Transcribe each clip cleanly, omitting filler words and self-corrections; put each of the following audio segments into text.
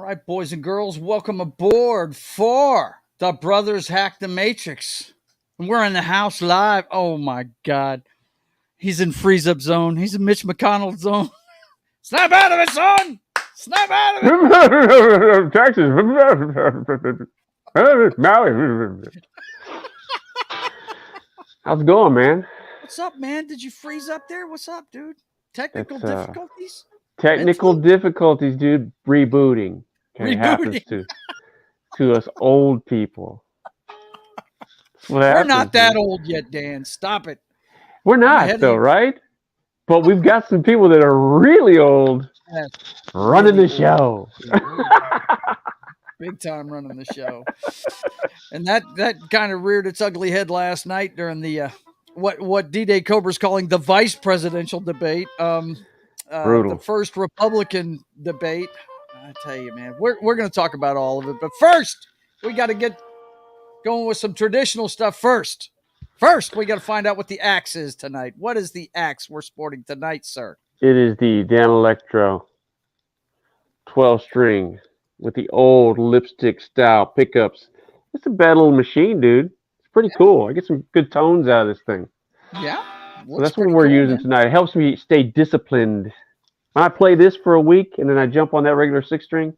right, boys and girls, welcome aboard for The Brothers Hack the Matrix. And we're in the house live. Oh my God. He's in freeze up zone. He's in Mitch McConnell zone. Snap out of it, son! Snap out of it! Texas. Maui. How's it going, man? What's up, man? Did you freeze up there? What's up, dude? Technical difficulties? Technical difficulties, dude. Rebooting. Okay, happens to us old people. We're not that old yet, Dan. Stop it. We're not, though, right? But we've got some people that are really old running the show. Big time running the show. And that kind of reared its ugly head last night during the what D-Day Cobra's calling the vice presidential debate. The first Republican debate. I tell you, man, we're going to talk about all of it. But first, we got to get going with some traditional stuff first. First, we got to find out what the axe is tonight. What is the axe we're sporting tonight, sir? It is the Dan Electro 12-string with the old lipstick style pickups. It's a bad little machine, dude. It's pretty cool. I get some good tones out of this thing. Yeah. So that's what we're using tonight. It helps me stay disciplined. When I play this for a week and then I jump on that regular 6-string,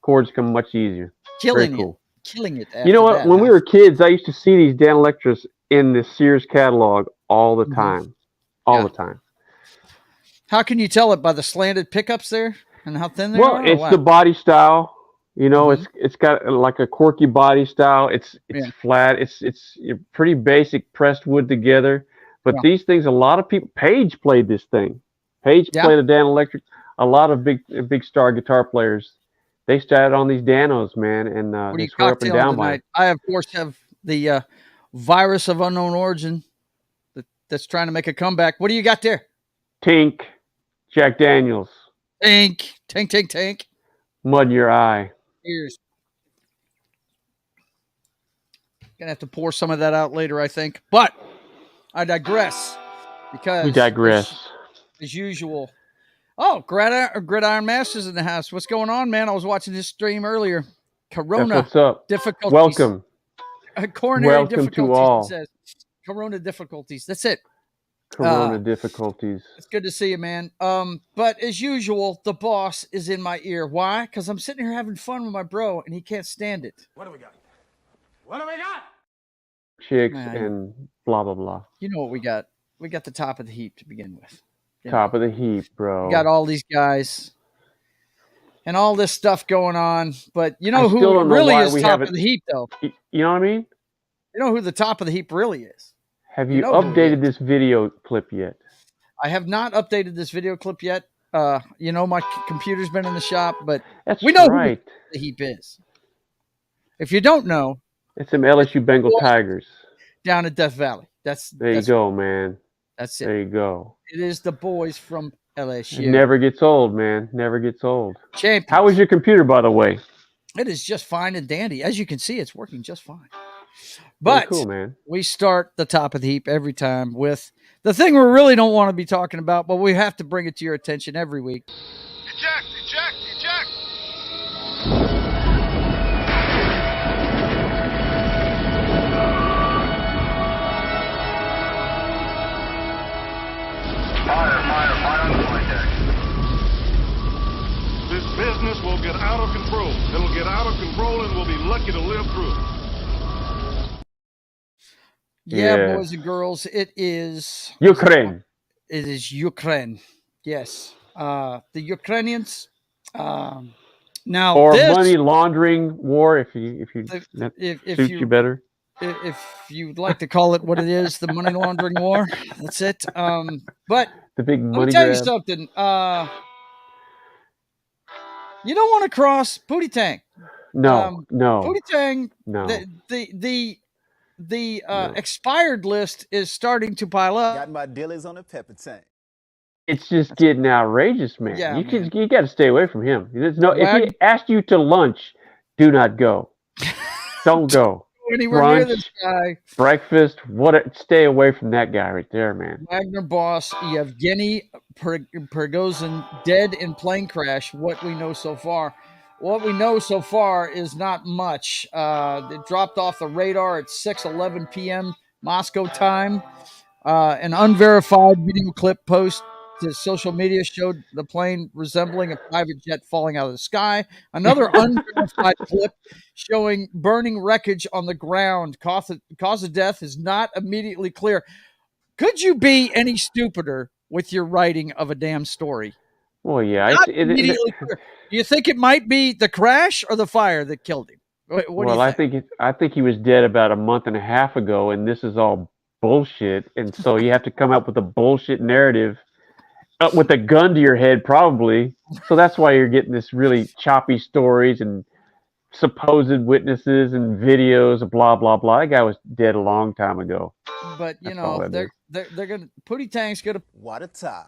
chords come much easier. Killing Very cool. Killing it. You know what? When we were kids, I used to see these Dan Electros in the Sears catalog all the time. All the time. How can you tell it by the slanted pickups there and how thin they are? Well, it's the body style. You know, it's got like a quirky body style. It's flat. It's pretty basic pressed wood together. But these things, a lot of people. Page played this thing. Page played a Dan Electric. A lot of big star guitar players. They started on these Danos, man, and they swear up and down by it. I, of course, have the virus of unknown origin that's trying to make a comeback. What do you got there? Tink, Jack Daniels. Tink. Mud in your eye. Cheers. Gonna have to pour some of that out later, I think. But I digress because we digress as usual. Oh, Gridiron Masters in the house. What's going on, man? I was watching his stream earlier. Corona. That's what's up? Difficulties. Welcome. Coronary difficulties. To all. It says. Corona difficulties. That's it. Corona difficulties. It's good to see you, man. But as usual, the boss is in my ear. Why? Because I'm sitting here having fun with my bro, and he can't stand it. What do we got? What do we got? Chicks and blah, blah, blah. You know what we got. We got the top of the heap to begin with. Top of the heap, bro. We got all these guys and all this stuff going on. But you know who really is top of the heap, though? You know what I mean? You know who the top of the heap really is? Have you updated this video clip yet? I have not updated this video clip yet. You know, my computer's been in the shop, but we know who the heap is. If you don't know, it's some LSU Bengal Tigers down at Death Valley. There you go, man. That's it. There you go. It is the boys from LSU. It never gets old, man. Never gets old. Champions. How is your computer, by the way? It is just fine and dandy. As you can see, it's working just fine. But cool, man. We start the top of the heap every time with the thing we really don't want to be talking about, but we have to bring it to your attention every week. Eject! Fire on the flight deck. This business will get out of control. It'll get out of control and we'll be lucky to live through it. Yeah, boys and girls, it is Ukraine. It is Ukraine. Yes. The Ukrainians now money laundering war if you better. If you'd like to call it what it is, the money laundering war. That's it. But the big money let me tell grab. you something. You don't want to cross Pootie Tang. No. Pootie Tang. No. The expired list is starting to pile up. Got my dillies on a pepper tank. It's just getting outrageous, man. Yeah, you got to stay away from him. If he asked you to lunch, do not go. Don't go. Anywhere near this guy. Breakfast, stay away from that guy right there, man. Wagner boss Yevgeny Prigozhin dead in plane crash. What we know so far. what we know so far is not much. It dropped off the radar at 6:11 p.m. Moscow time. An unverified video clip post to social media showed the plane resembling a private jet falling out of the sky. Another unverified clip showing burning wreckage on the ground. Cause of death is not immediately clear. Could you be any stupider with your writing of a damn story? Well, yeah. Not immediately clear. Do you think it might be the crash or the fire that killed him? What do you think? I think he was dead about a month and a half ago, and this is all bullshit. And so you have to come up with a bullshit narrative with a gun to your head, probably. So that's why you're getting this really choppy stories and supposed witnesses and videos of blah blah blah. That guy was dead a long time ago. But you know, they're gonna Pootie Tang's gonna What a tie.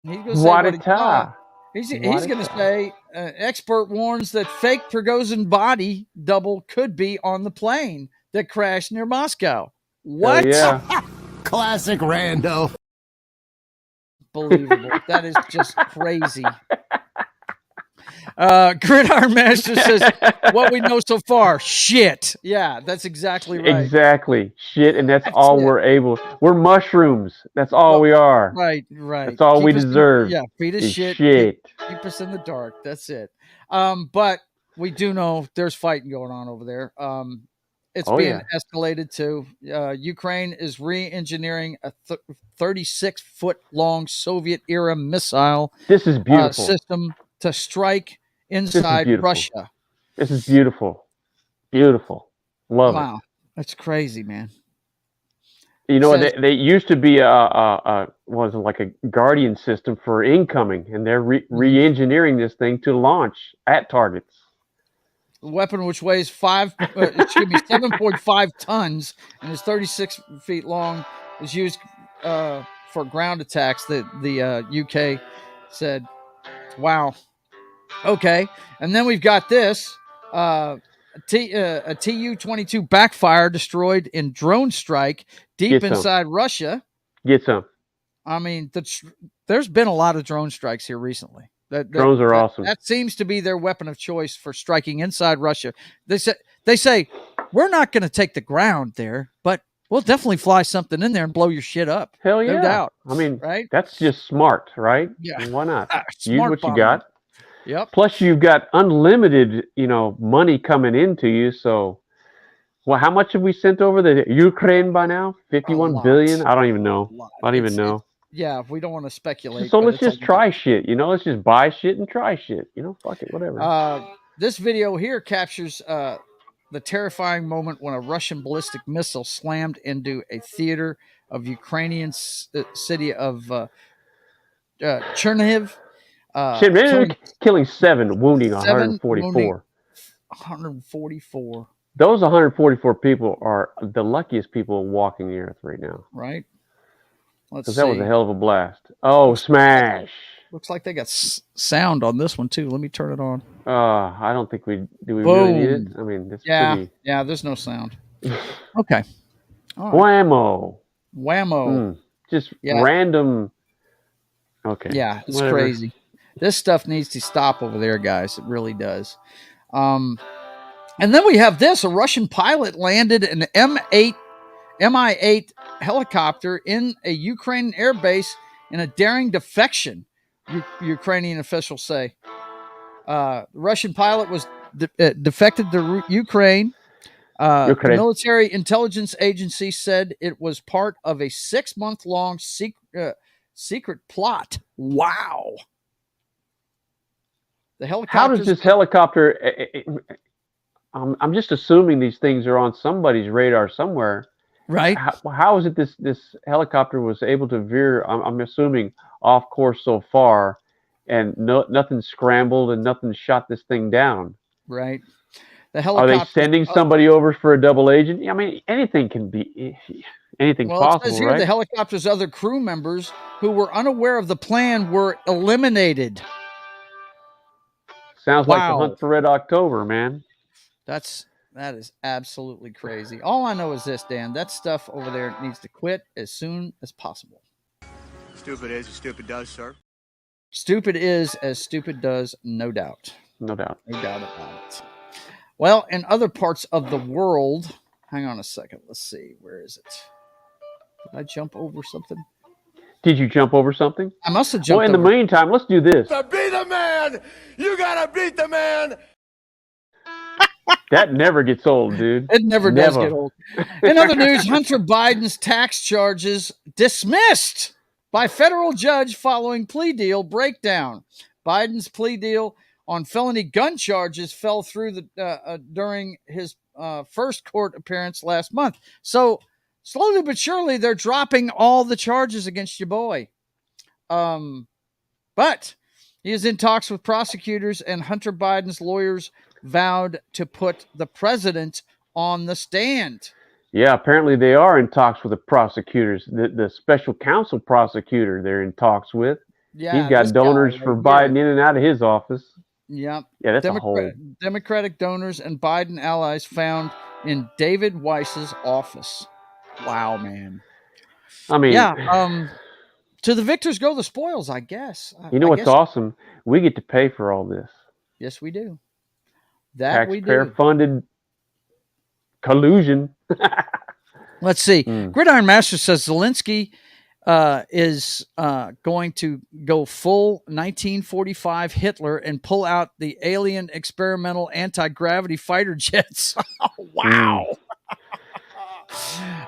He's gonna say what he saw. He's gonna say expert warns that fake Prigozhin body double could be on the plane that crashed near Moscow. What? Yeah. Classic rando. Believable. That is just crazy. Gridiron Master says, what we know so far, shit. Yeah, that's exactly right. Exactly. Shit, and that's all we're mushrooms. That's all we are. Right. That's all we deserve. Feed us shit. Keep us in the dark. That's it. But we do know there's fighting going on over there. It's being escalated to Ukraine is re-engineering a 36-foot long Soviet-era missile this is beautiful. System to strike inside Russia. This is beautiful. Beautiful. Love it. Wow. That's crazy, man. You know, they used to be like a Guardian system for incoming, and they're re-engineering this thing to launch at targets. The weapon, which weighs 7.5 tons and is 36 feet long, is used for ground attacks. The UK said, "Wow, okay." And then we've got this: a Tu-22 backfire destroyed in drone strike deep inside Russia. Get some. I mean, there's been a lot of drone strikes here recently. Drones are awesome. That seems to be their weapon of choice for striking inside Russia. They say we're not going to take the ground there, but we'll definitely fly something in there and blow your shit up. Hell yeah. No doubt. I mean, right? That's just smart, right? Yeah. Why not? Use what you got. Yep. Plus, you've got unlimited, money coming into you. So, well, how much have we sent over the Ukraine by now? 51 billion? I don't even know. Yeah, we don't want to speculate. So let's just try shit, let's just buy shit and try shit, fuck it, whatever. This video here captures the terrifying moment when a Russian ballistic missile slammed into a theater of Ukrainian city of Chernihiv. Killing 7, wounding 144. 144. Those 144 people are the luckiest people walking the earth right now. Right. Because that was a hell of a blast. Oh, smash. Looks like they got sound on this one, too. Let me turn it on. I don't think do we really need it? I mean, it's pretty... Yeah, there's no sound. Okay. Right. Whammo. Just random... Okay. Yeah, it's crazy. This stuff needs to stop over there, guys. It really does. And then we have this. A Russian pilot landed an Mi-8 helicopter in a Ukrainian airbase in a daring defection, Ukrainian officials say. The Russian pilot was defected to Ukraine. The military intelligence agency said it was part of a 6-month-long secret plot. Wow. The helicopter. How does this helicopter... I'm just assuming these things are on somebody's radar somewhere. Right. How is it this helicopter was able to veer, I'm assuming, off course so far, and nothing scrambled and nothing shot this thing down? Right. The helicopter. Are they sending somebody over for a double agent? I mean, anything can be, anything's possible, it says here, right? The helicopter's other crew members who were unaware of the plan were eliminated. Sounds like the Hunt for Red October, man. That is absolutely crazy. All I know is this, Dan. That stuff over there needs to quit as soon as possible. Stupid is as stupid does, sir. Stupid is as stupid does, no doubt. No doubt. No doubt about it. Well, in other parts of the world, hang on a second. Let's see. Where is it? Did I jump over something? Did you jump over something? I must have jumped over. Well, in the meantime, let's do this. To be the man, you gotta beat the man. That never gets old, dude. It never does get old. In other news, Hunter Biden's tax charges dismissed by federal judge following plea deal breakdown. Biden's plea deal on felony gun charges fell through during his first court appearance last month. So slowly but surely, they're dropping all the charges against your boy. But he is in talks with prosecutors, and Hunter Biden's lawyers vowed to put the president on the stand. Yeah, apparently they are in talks with the prosecutors. The special counsel prosecutor they're in talks with. Yeah, he's got donors for Biden in and out of his office. Yeah. Yeah, that's a whole. Democratic donors and Biden allies found in David Weiss's office. Wow, man. I mean, yeah. To the victors go the spoils, I guess. You know what's awesome? We get to pay for all this. Yes, we do. That we do. Taxpayer-funded collusion. Let's see. Gridiron Master says Zelensky is going to go full 1945 Hitler and pull out the alien experimental anti-gravity fighter jets. Wow.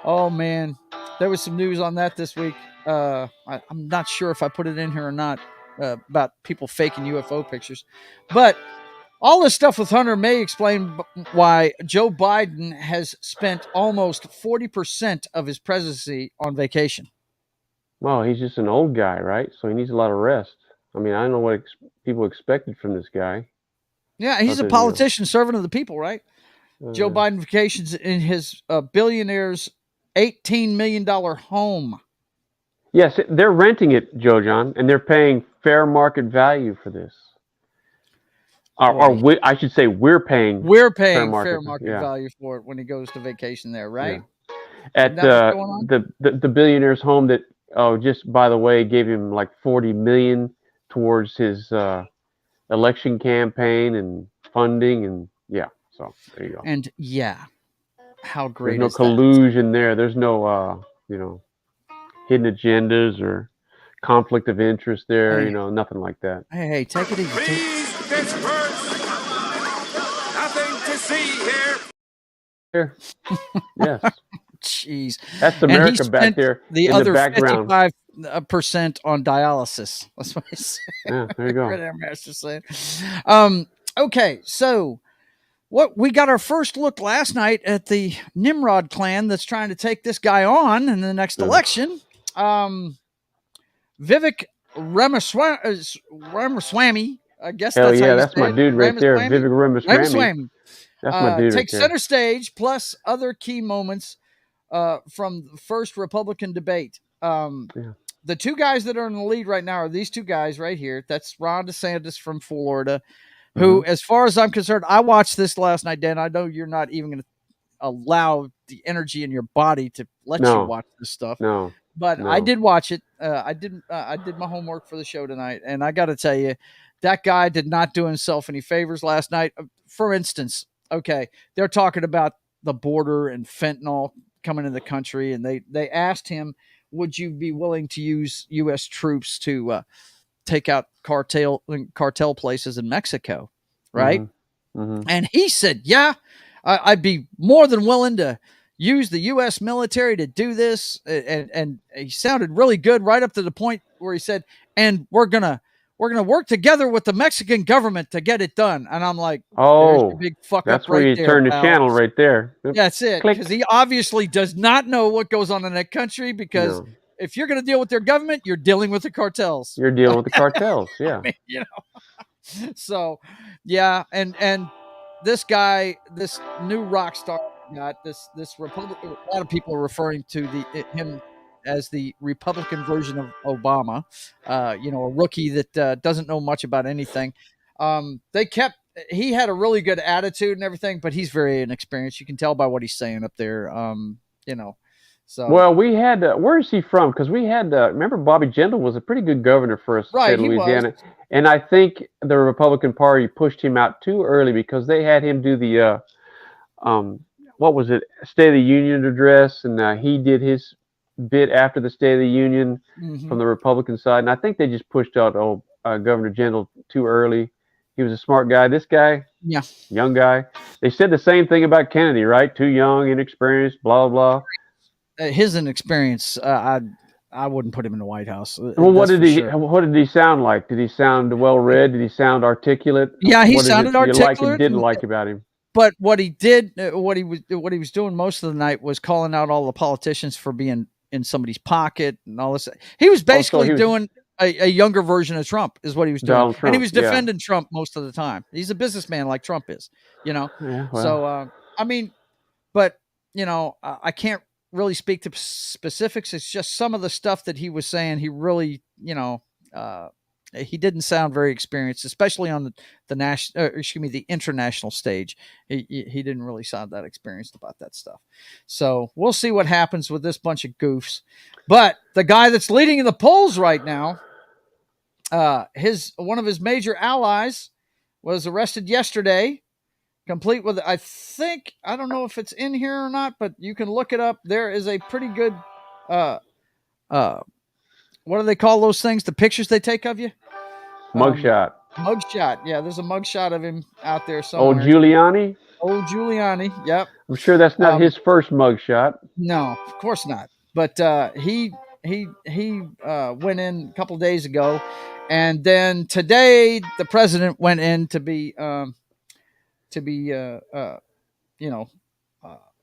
Oh, man. There was some news on that this week. I'm not sure if I put it in here or not about people faking UFO pictures. But all this stuff with Hunter may explain why Joe Biden has spent almost 40% of his presidency on vacation. Well, he's just an old guy, right? So he needs a lot of rest. I mean, I don't know what people expected from this guy. Yeah, he's a politician, servant of the people, right? Joe Biden vacations in his billionaire's $18 million home. Yes, they're renting it, Joe John, and they're paying fair market value for this. I should say we're paying fair market value for it when he goes to vacation there, right? Yeah. At the billionaire's home that, just by the way, gave him like $40 million towards his election campaign and funding, and so there you go. And how great There's is no collusion there. There's no hidden agendas or conflict of interest there. Nothing like that. Hey, take it easy. Please disperse. Nothing to see here. Yes. Jeez. That's America back there. The in other the background. 55% on dialysis. That's what he said. Yeah, there you go. Okay, so we got our first look last night at the Nimrod clan that's trying to take this guy on in the next election. Vivek Ramaswamy, I guess that's my dude right there. Vivek Ramaswamy. That's my dude takes center stage, plus other key moments from the first Republican debate. The two guys that are in the lead right now are these two guys right here. That's Ron DeSantis from Florida, who, as far as I'm concerned, I watched this last night, Dan. I know you're not even going to allow the energy in your body to let you watch this stuff. But I did watch it. I did my homework for the show tonight, and I got to tell you, that guy did not do himself any favors last night. For instance, they're talking about the border and fentanyl coming into the country, and they asked him, would you be willing to use U.S. troops to take out cartel places in Mexico, right? And he said, I'd be more than willing to use the U.S. military to do this. And he sounded really good right up to the point where he said, and we're gonna work together with the Mexican government to get it done. And I'm like, there's your big fuck that's up right where you there, turn the pal. channel right there. That's it. Because he obviously does not know what goes on in that country, because if you're going to deal with their government, you're dealing with the cartels. You're dealing with the cartels. Yeah. I mean, so and this guy, this new rock star got this Republican, a lot of people are referring to him as the Republican version of Obama, a rookie that doesn't know much about anything. He had a really good attitude and everything, but he's very inexperienced. You can tell by what he's saying up there, So well, we had where is he from? Because we had remember Bobby Jindal was a pretty good governor for us, right, state of he Louisiana, was. and I think the Republican Party pushed him out too early because they had him do the um, what was it, State of the Union address, and he did his bit after the State of the Union Mm-hmm. from the Republican side, and I think they just pushed out Governor Jindal too early. He was a smart guy. This guy, Yeah, young guy. They said the same thing about Kennedy, right? Too young, inexperienced, blah blah. his inexperience. I wouldn't put him in the White House. Well, That's for sure. what did he sound like? Did he sound well read? Did he sound articulate? Yeah, he What is sounded it you like and articulate. didn't like about him? But what he did, what he was doing most of the night was calling out all the politicians for being in somebody's pocket and all this. He was basically doing a younger version of Trump, is what he was doing, Donald Trump, and he was defending Trump most of the time. He's a businessman like Trump is, Yeah, well. So I mean, but I can't really speak to specifics. It's just some of the stuff that he was saying. He really, he didn't sound very experienced, especially on the national, the international stage. He didn't really sound that experienced about that stuff. So we'll see what happens with this bunch of goofs. But the guy that's leading in the polls right now, one of his major allies was arrested yesterday, complete with, I don't know if it's in here or not, but you can look it up. There is a pretty good, what do they call those things? The pictures they take of you? Mugshot. Mugshot. Yeah, there's a mugshot of him out there somewhere. Old Giuliani? Old Giuliani. Yep. I'm sure that's not his first mugshot. No, of course not. But he went in a couple of days ago, and then today the president went in to be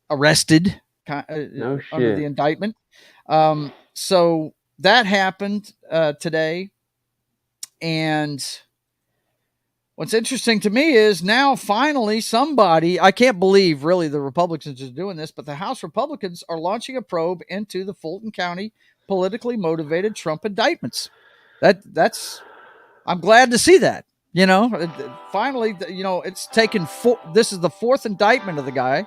arrested No shit. under the indictment. So that happened today. And what's interesting to me is now finally somebody, I can't believe really the Republicans are doing this, but the House Republicans are launching a probe into the Fulton County politically motivated Trump indictments. I'm glad to see that. Finally, it's taken this is the fourth indictment of the guy.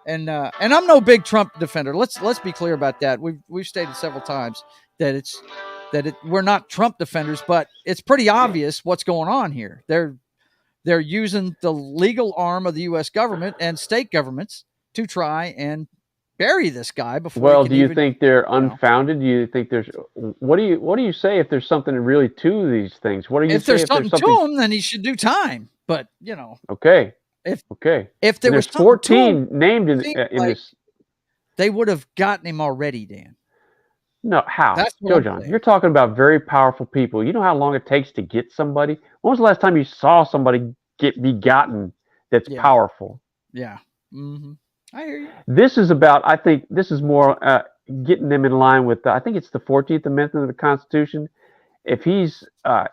And I'm no big Trump defender. Let's be clear about that. We've stated several times that we're not Trump defenders, but it's pretty obvious what's going on here. They're using the legal arm of the U.S. government and state governments to try and bury this guy before. Well, do you think they're unfounded? Do you think there's what do you say if there's something really to these things? What do you say if there's something to him? Then he should do time. But okay. If there was 14 named in this, they would have gotten him already, Dan. No, how? Joe John, you're talking about very powerful people. You know how long it takes to get somebody? When was the last time you saw somebody be gotten that's powerful? Yeah. Mm-hmm. I hear you. This is about, I think this is more getting them in line with, I think it's the 14th Amendment of the Constitution. If he's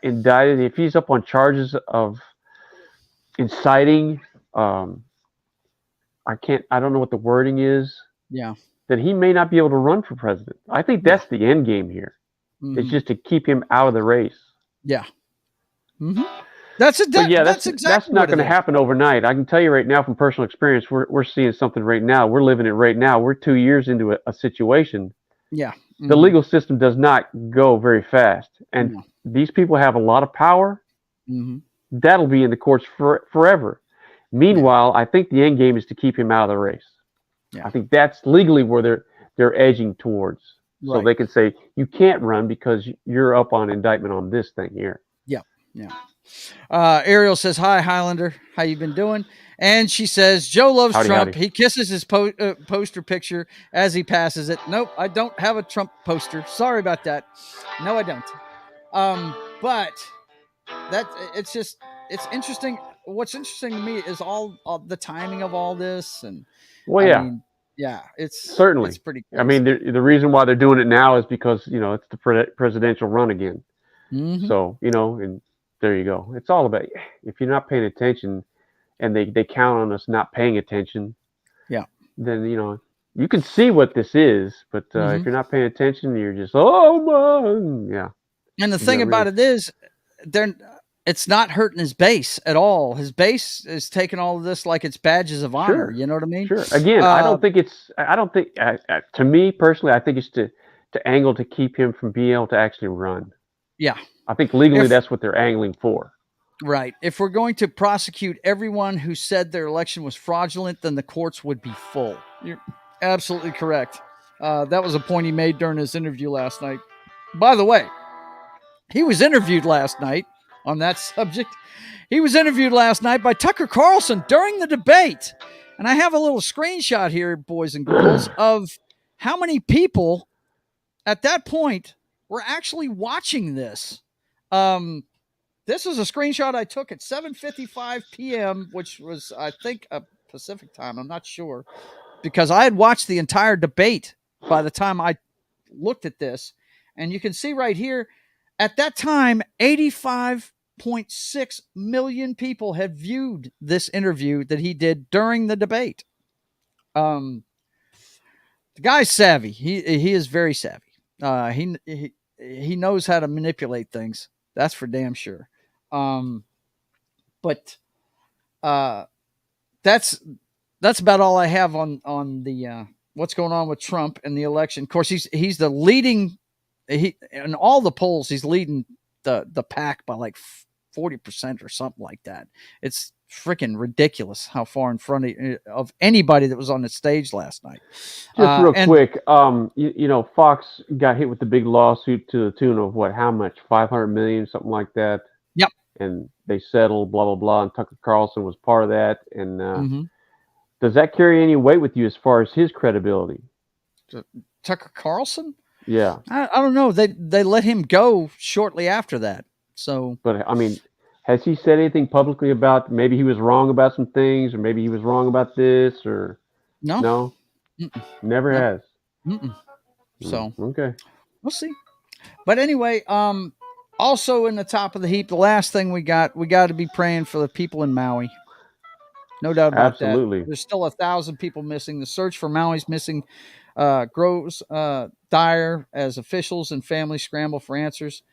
indicted, if he's up on charges of inciting, I don't know what the wording is. Yeah. Then he may not be able to run for president. I think that's the end game here. Mm-hmm. It's just to keep him out of the race. Yeah. Mm-hmm. That's exactly. That's not going to happen overnight. I can tell you right now from personal experience, we're seeing something right now. We're living it right now. We're 2 years into a situation. Yeah. Mm-hmm. The legal system does not go very fast, and these people have a lot of power. Mm-hmm. That'll be in the courts forever. Meanwhile, I think the end game is to keep him out of the race. Yeah. I think that's legally where they're edging towards. So they can say, you can't run because you're up on indictment on this thing here. Yeah. Yeah. Ariel says, hi, Hylunder. How you been doing? And she says, Joe loves Trump. Howdy. He kisses his poster picture as he passes it. Nope, I don't have a Trump poster. Sorry about that. No, I don't. But it's interesting. What's interesting to me is all the timing of all this. And it's certainly, it's pretty crazy. I mean, the reason why they're doing it now is because, it's the presidential run again. Mm-hmm. So, and there you go. It's all about, if you're not paying attention and they count on us not paying attention, then, you can see what this is, but if you're not paying attention, you're just, oh, man. Yeah. And the thing about it is, it's not hurting his base at all. His base is taking all of this like it's badges of honor. Sure. You know what I mean? Sure. Again, I don't think to me personally, I think it's to angle to keep him from being able to actually run. Yeah. I think legally that's what they're angling for. Right. If we're going to prosecute everyone who said their election was fraudulent, then the courts would be full. You're absolutely correct. That was a point he made during his interview last night. By the way, he was interviewed last night on that subject. He was interviewed last night by Tucker Carlson during the debate. And I have a little screenshot here, boys and girls, of how many people at that point were actually watching this. This is a screenshot I took at 7:55 p.m., which was, I think, a Pacific time. I'm not sure, because I had watched the entire debate by the time I looked at this. And you can see right here, at that time, 85.6 million people had viewed this interview that he did during the debate. The guy's savvy. He is very savvy. He knows how to manipulate things. That's for damn sure. But that's about all I have on the what's going on with Trump and the election. Of course, he's the leading. In all the polls, he's leading the pack by like 40% or something like that. It's freaking ridiculous how far in front of anybody that was on the stage last night. Just real quick, Fox got hit with the big lawsuit to the tune of what? How much? 500 million, something like that. Yep. And they settled, blah blah blah. And Tucker Carlson was part of that. And does that carry any weight with you as far as his credibility? Tucker Carlson? Yeah. I don't know. They let him go shortly after that. So, but I mean, has he said anything publicly about maybe he was wrong about some things, or maybe he was wrong about this, or no? Mm-mm. Never has. Mm-mm. So okay, we'll see. But anyway, also in the top of the heap, the last thing we got to be praying for the people in Maui. No doubt about Absolutely. that. There's still 1,000 people missing. The search for Maui's missing grows dire as officials and families scramble for answers.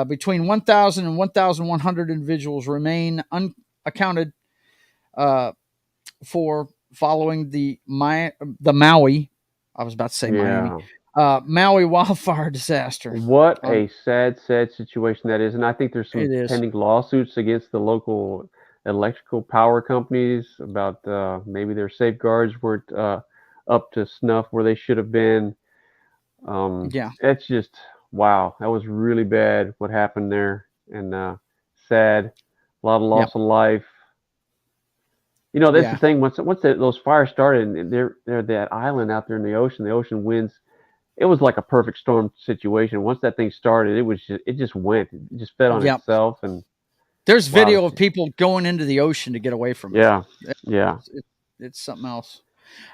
Between 1,000 and 1,100 individuals remain unaccounted for following the Maui. I was about to say Miami. Maui wildfire disaster. What a sad situation that is. And I think there's some pending lawsuits against the local electrical power companies about maybe their safeguards weren't up to snuff where they should have been. It's just, wow, that was really bad what happened there, and sad. A lot of loss of life. That's the thing. Once those fires started, and they're that island out there in the ocean winds. It was like a perfect storm situation. Once that thing started, it just went. It just fed on itself. And there's video of people going into the ocean to get away from it. Yeah. It's something else.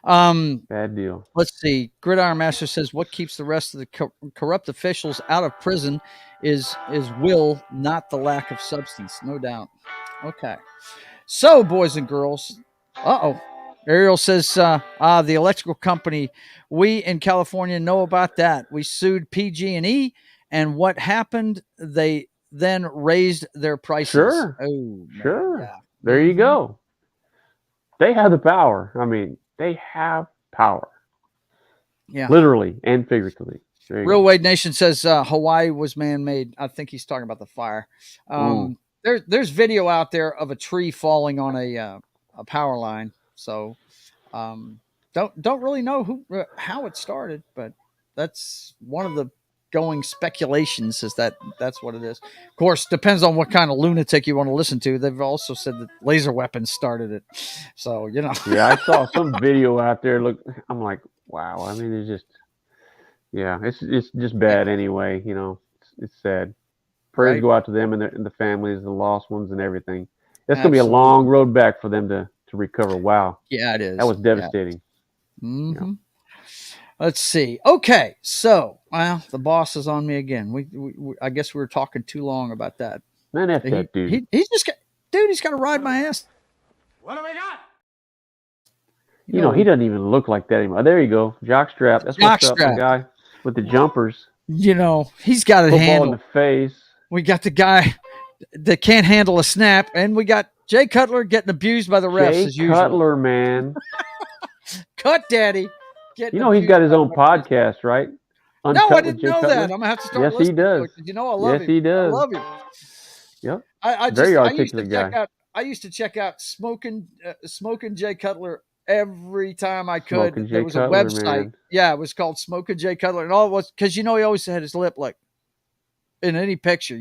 Bad deal. Let's see. Gridiron Master says, what keeps the rest of the corrupt officials out of prison is will, not the lack of substance. No doubt. Okay. So, boys and girls. Ariel says, the electrical company, we in California know about that. We sued PG&E, and what happened, they then raised their prices. Sure. Oh, sure. Yeah. There you go. They have the power. I mean, they have power. Yeah. Literally and figuratively. Real Wade Nation says Hawaii was man-made. I think he's talking about the fire. There's video out there of a tree falling on a power line. So don't really know how it started, but that's one of the going speculations is that's what it is. Of course, depends on what kind of lunatic you want to listen to. They've also said that laser weapons started it. So, Yeah, I saw some video out there. Look, I'm like, wow. I mean, it's just bad anyway. It's sad. Prayers go out to them and the families, the lost ones, and everything. It's going to be a long road back for them to recover. Wow. Yeah, it is. That was devastating. Yeah. Mm-hmm. Let's see. Okay, so the boss is on me again. We I guess we were talking too long about that. Man, that's that dude. He's got to ride my ass. What do we got? He doesn't even look like that anymore. There you go, jockstrap. That's what's up, the guy with the jumpers. He's got a handle in the face. We got the guy that can't handle a snap, and we got Jay Cutler getting abused by the refs Jay as usual. Cutler, man. Cut Daddy. He's got his own podcast, right? Uncut no, I didn't know that. I'm gonna have to start listening to it. You know, I love him. Yes, he does. I love him. Yep. I Very articulate guy. I used to check out smoking Jay Cutler every time I could. There was a website. Man. Yeah, it was called Smoking Jay Cutler, and all it was because he always had his lip like in any picture,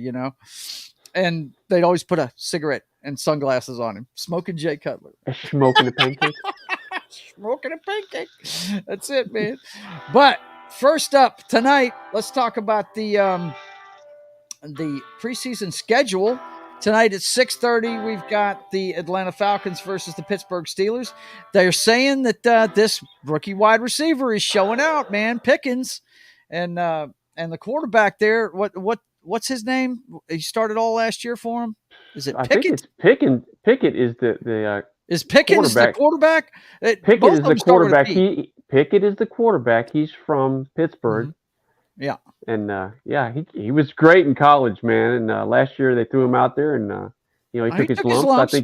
and they'd always put a cigarette and sunglasses on him. Smoking Jay Cutler. Smoking a pancake. Smoking a pancake. That's it, man. But first up tonight, let's talk about the preseason schedule. Tonight at 6:30, we've got the Atlanta Falcons versus the Pittsburgh Steelers. They're saying that this rookie wide receiver is showing out, man. Pickens, and the quarterback there. What's his name? He started all last year for him. Is it Pickett? I think it's Pickett. Pickett is the is Pickens the quarterback? Pickett is the quarterback. Pickett is the quarterback. He's from Pittsburgh. Mm-hmm. Yeah. And he was great in college, man. And last year they threw him out there, and he took his lumps. I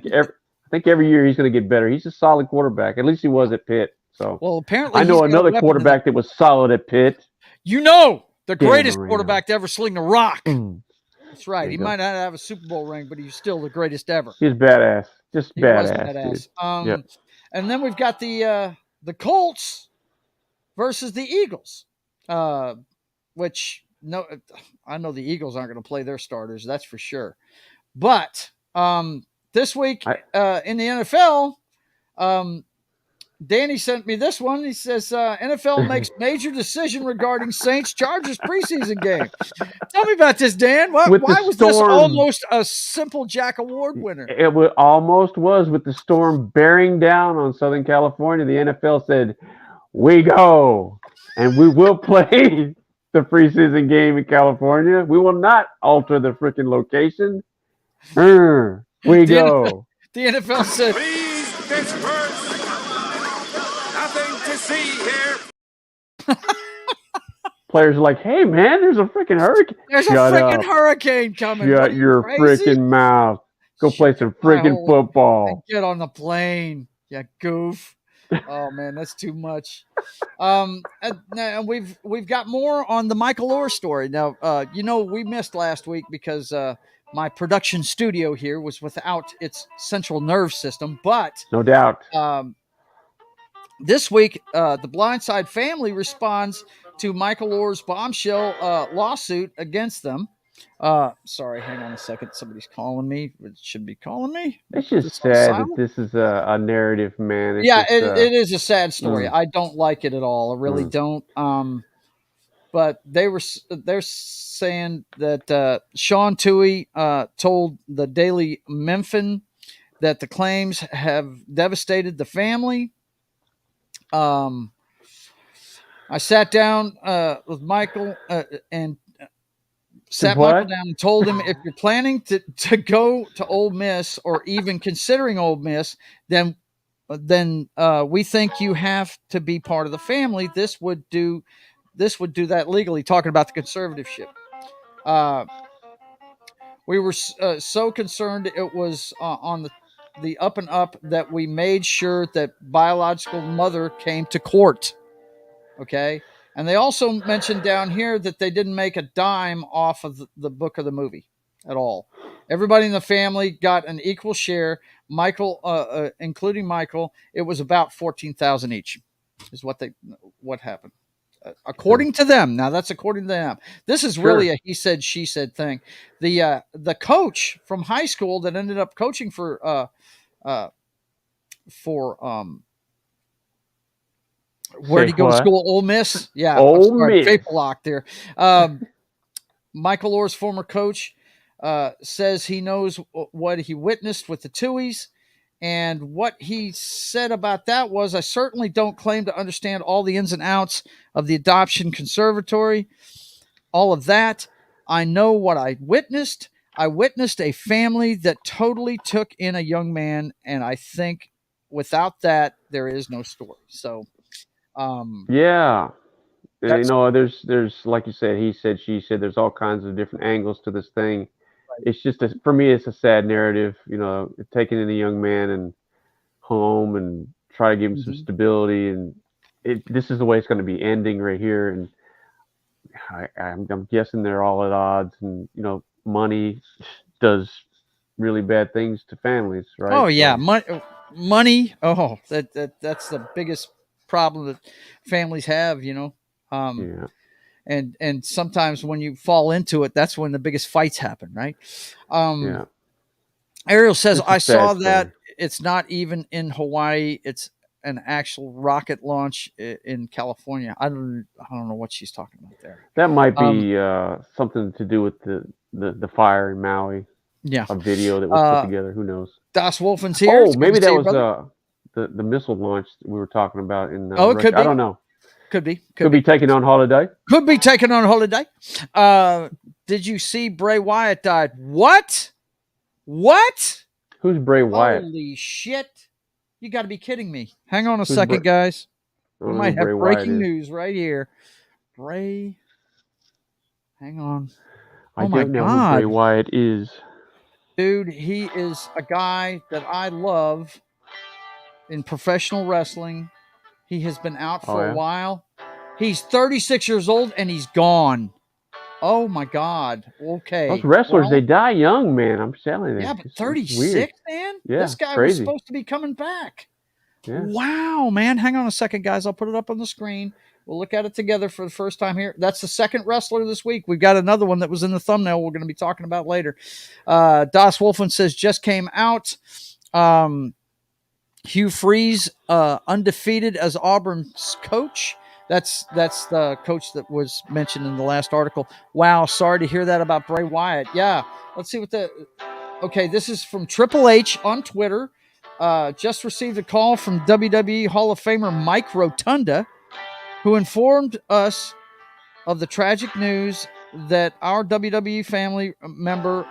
think every year he's going to get better. He's a solid quarterback. At least he was at Pitt. So apparently I know another quarterback that was solid at Pitt. The greatest quarterback to ever sling the rock. That's right. He might not have a Super Bowl ring, but he's still the greatest ever. He's badass. Just badass. Yep. And then we've got the Colts versus the Eagles. Which I know the Eagles aren't going to play their starters, that's for sure. But this week in the NFL, Danny sent me this one. He says NFL makes major decision regarding Saints-Chargers preseason game. Tell me about this, Dan. Why was this almost a simple Jack Award winner? It almost was with the storm bearing down on Southern California. The NFL said, "We go, and we will play the preseason game in California. We will not alter the freaking location. We go." The NFL said, "Please, Pittsburgh, nothing to see here." Players are like, "Hey, man, there's a freaking hurricane. There's a freaking hurricane coming. Shut your freaking mouth. Go play some freaking football. Get on the plane, you goof." Oh man, that's too much. And we've got more on the Michael Oher story. Now, we missed last week because my production studio here was without its central nerve system. But no doubt, this week the Blindside family responds to Michael Oher's bombshell lawsuit against them. Sorry, hang on a second. Somebody's calling me. It should be calling me. It's just sad that this is a narrative, man. It is a sad story. I don't like it at all. I really don't. But they're saying that Sean Toohey told the Daily Memphin that the claims have devastated the family. I sat down with Michael and Michael down and told him, if you're planning to go to Ole Miss or even considering Ole Miss, then we think you have to be part of the family. This would do that legally. Talking about the conservatorship. We were so concerned it was on the up and up that we made sure that biological mother came to court. Okay. And they also mentioned down here that they didn't make a dime off of the book of the movie at all. Everybody in the family got an equal share. Michael, including Michael, it was about $14,000 each. Is what happened, according to them. Now that's according to them. This is really a he said she said thing. The coach from high school that ended up coaching for where did he go to school? Ole Miss? Yeah. Ole Miss. Paper lock there. Michael Oher's former coach says he knows what he witnessed with the Tuohys. And what he said about that was, I certainly don't claim to understand all the ins and outs of the adoption conservatory. All of that. I know what I witnessed. I witnessed a family that totally took in a young man. And I think without that, there is no story. So, there's like you said, he said, she said, there's all kinds of different angles to this thing. it's just for me, it's a sad narrative. Taking in a young man and home and try to give him some stability, and this is the way it's going to be ending right here. And I'm guessing they're all at odds, and money does really bad things to families, right? Oh yeah, money. Oh, that's the biggest problem that families have. Yeah. And sometimes when you fall into it, that's when the biggest fights happen, right? Yeah. Ariel says, I saw story. that it's not even in Hawaii. It's an actual rocket launch in California. I don't know what she's talking about there. That might be something to do with the fire in Maui. Yeah. A video that was put together. Who knows? Das Wolfen's here. Oh, maybe that was the missile launch we were talking about in it could be. I don't know. Could be. Could be taken on holiday. Could be taken on holiday. Did you see Bray Wyatt died? What? Who's Bray Wyatt? Holy shit. You got to be kidding me. Hang on a second, guys. We might have breaking news right here. Bray. Hang on. I don't know who Bray Wyatt is. Dude, he is a guy that I love in professional wrestling. He has been out for a while. He's 36 years old and he's gone. Oh my God. Okay. Those wrestlers, they die young, man. I'm telling you. Yeah, but 36, man? Yeah, this guy was supposed to be coming back. Yeah. Wow, man. Hang on a second, guys. I'll put it up on the screen. We'll look at it together for the first time here. That's the second wrestler this week. We've got another one that was in the thumbnail we're going to be talking about later. Das Wolfen says, just came out. Hugh Freeze, undefeated as Auburn's coach. That's the coach that was mentioned in the last article. Wow, sorry to hear that about Bray Wyatt. Yeah, let's see what okay, this is from Triple H on Twitter. Just received a call from WWE Hall of Famer Mike Rotunda, who informed us of the tragic news that our WWE family member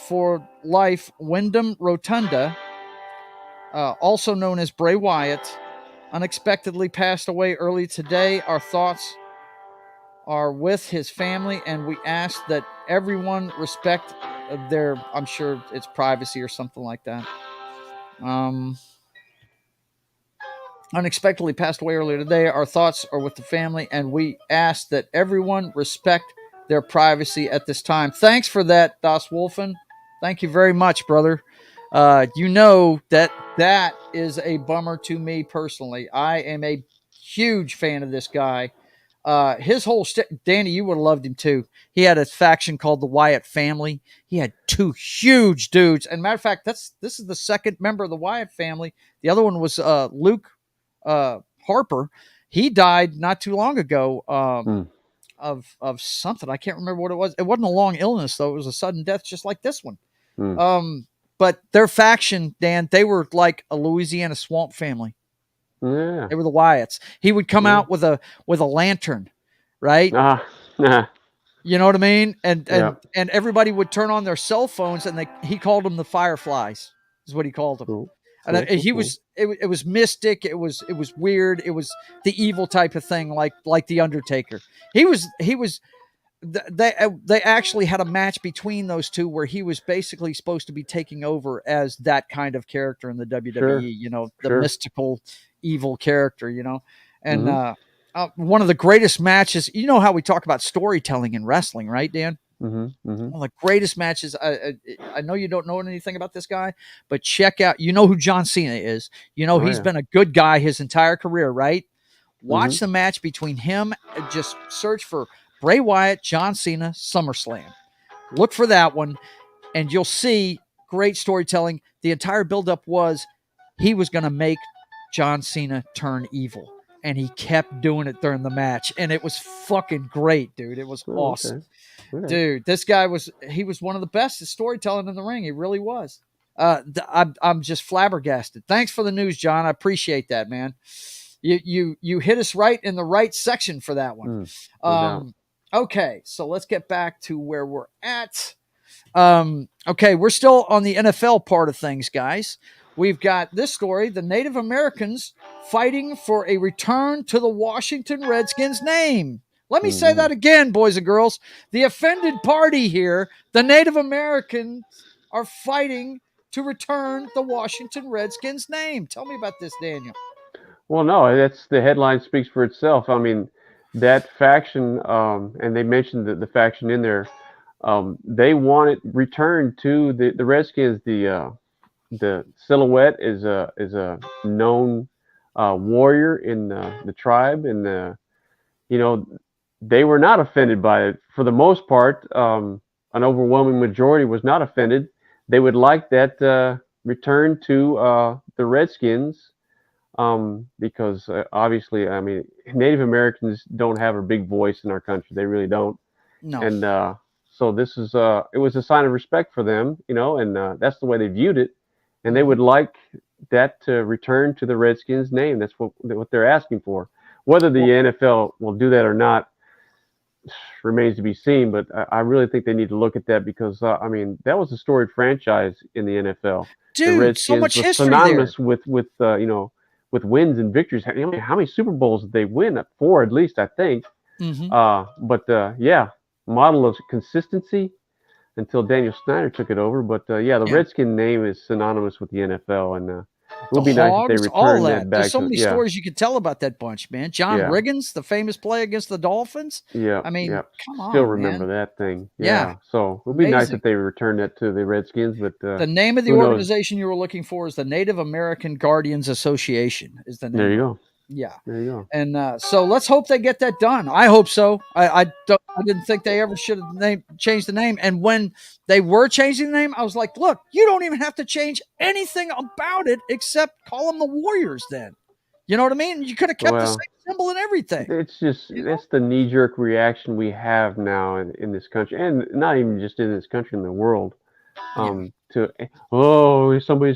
for life, Wyndham Rotunda, also known as Bray Wyatt, unexpectedly passed away early today. Our thoughts are with his family, and we ask that everyone respect their, I'm sure it's privacy or something like that. Unexpectedly passed away earlier today. Our thoughts are with the family, and we ask that everyone respect their privacy at this time. Thanks for that, Das Wolfen. Thank you very much, brother. You know that is a bummer to me personally. I am a huge fan of this guy. His whole Danny, you would have loved him too. He had a faction called the Wyatt family. He had two huge dudes. And matter of fact, this is the second member of the Wyatt family. The other one was Luke Harper. He died not too long ago of something. I can't remember what it was. It wasn't a long illness though. It was a sudden death, just like this one. But their faction, Dan, they were like a Louisiana swamp family. Yeah. They were the Wyatts. He would come out with a lantern, right? You know what I mean? And everybody would turn on their cell phones, and he called them the Fireflies, is what he called them. Cool. And it was mystic. It was weird. It was the evil type of thing, like the Undertaker. He was. They actually had a match between those two where he was basically supposed to be taking over as that kind of character in the WWE, the mystical evil character, and one of the greatest matches, how we talk about storytelling in wrestling, right, Dan? One of the greatest matches. I know you don't know anything about this guy, but check out, who John Cena is. He's been a good guy his entire career, right? Watch the match between him. Just search for Bray Wyatt, John Cena, SummerSlam. Look for that one, and you'll see great storytelling. The entire buildup was he was going to make John Cena turn evil, and he kept doing it during the match, and it was fucking great, dude. It was awesome. Okay. Dude, this guy was one of the best at storytelling in the ring. He really was. I'm just flabbergasted. Thanks for the news, John. I appreciate that, man. You hit us right in the right section for that one. Okay, so let's get back to where we're at. Okay, we're still on the NFL part of things, guys. We've got this story, the Native Americans fighting for a return to the Washington Redskins name. Let me say that again, boys and girls. The offended party here, the Native Americans, are fighting to return the Washington Redskins name. Tell me about this, Daniel. Well, no, that's the headline speaks for itself. I mean, that faction, and they mentioned the faction in there. They want it returned to the Redskins. The silhouette is a known warrior in the tribe, and they were not offended by it for the most part. An overwhelming majority was not offended. They would like that return to the Redskins. Because obviously, I mean, Native Americans don't have a big voice in our country. They really don't. No. And so this is it was a sign of respect for them, and that's the way they viewed it. And they would like that to return to the Redskins name. That's what they're asking for. Whether the NFL will do that or not remains to be seen. But I really think they need to look at that because I mean, that was a storied franchise in the NFL. Dude, the Redskins so much was history synonymous there. with wins and victories. I mean, how many Super Bowls did they win? 4 at least, I think. Mm-hmm. Yeah, model of consistency until Daniel Snyder took it over. But the Redskin name is synonymous with the NFL, and it would be nice if they return that back. There's so many stories you could tell about that bunch, man. John Riggins, the famous play against the Dolphins. Yeah, I mean, come on, still remember that thing. Yeah. So it would be nice if they return that to the Redskins. But the name of the organization you were looking for is the Native American Guardians Association. Is the name? There you go. Yeah. There you go. And so let's hope they get that done. I hope so. I didn't think they ever should have changed the name. And when they were changing the name, I was like, look, you don't even have to change anything about it except call them the Warriors then. You know what I mean? You could have kept the same symbol and everything. It's just, that's the knee-jerk reaction we have now in this country. And not even just in this country, in the world. Somebody's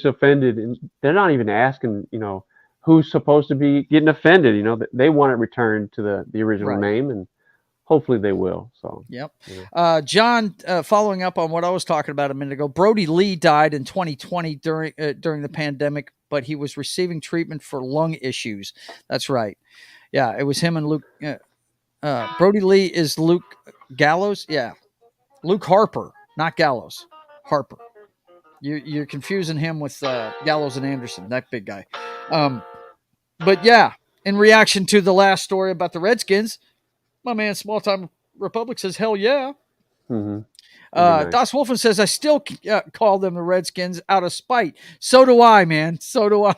offended. And they're not even asking, who's supposed to be getting offended. They want it returned to the original name, and hopefully they will. So John, following up on what I was talking about a minute ago, Brody Lee died in 2020 during the pandemic, but he was receiving treatment for lung issues. That's right. Yeah, it was him and Luke. Brody Lee is Luke Gallows. Yeah, Luke Harper, not Gallows. Harper. You're confusing him with Gallows and Anderson, that big guy. But yeah, in reaction to the last story about the Redskins, my man Small Time Republic says, hell yeah. Mm-hmm. Nice. Das Wolfen says, I still call them the Redskins out of spite. So do I, man. So do I.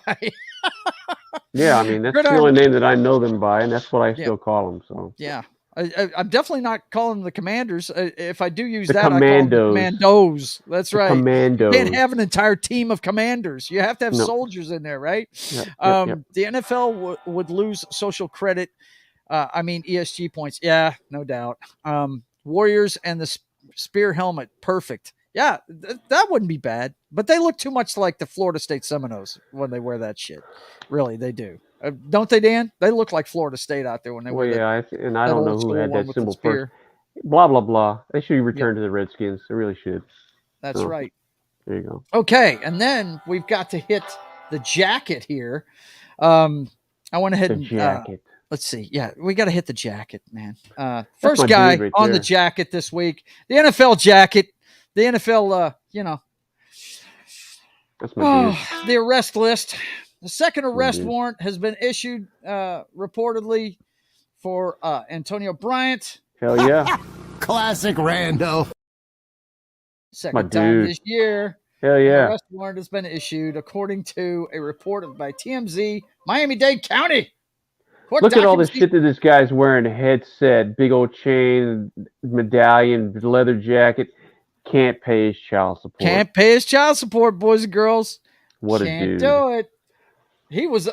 Yeah, I mean, that's the only name that I know them by, and that's what I still call them. So yeah. I'm definitely not calling them the Commanders. If I do use Commandos. I call them the Commandos. That's right. Commandos. You can't have an entire team of commanders. You have to have soldiers in there, right? Yep. The NFL would lose social credit. ESG points. Yeah, no doubt. Warriors and the spear helmet. Perfect. Yeah, that wouldn't be bad. But they look too much like the Florida State Seminoles when they wear that shit. Really, they do. Don't they, Dan? They look like Florida State out there when they wear that. And I don't know who had that symbol first. Blah, blah, blah. They should be returned to the Redskins. They really should. That's right. There you go. Okay, and then we've got to hit the jacket here. I went ahead and jacket. Let's see. Yeah, we got to hit the jacket, man. First guy on the jacket this week, the NFL jacket. The NFL, That's my dude. The arrest list. The second arrest warrant has been issued reportedly for Antonio Bryant. Hell yeah. Classic rando. Second time this year. Hell yeah. The arrest warrant has been issued according to a report by TMZ, Miami-Dade County. Look at all the shit that this guy's wearing. A headset, big old chain, medallion, leather jacket. Can't pay his child support. Can't pay his child support, boys and girls. What Can't a dude. do it. He was.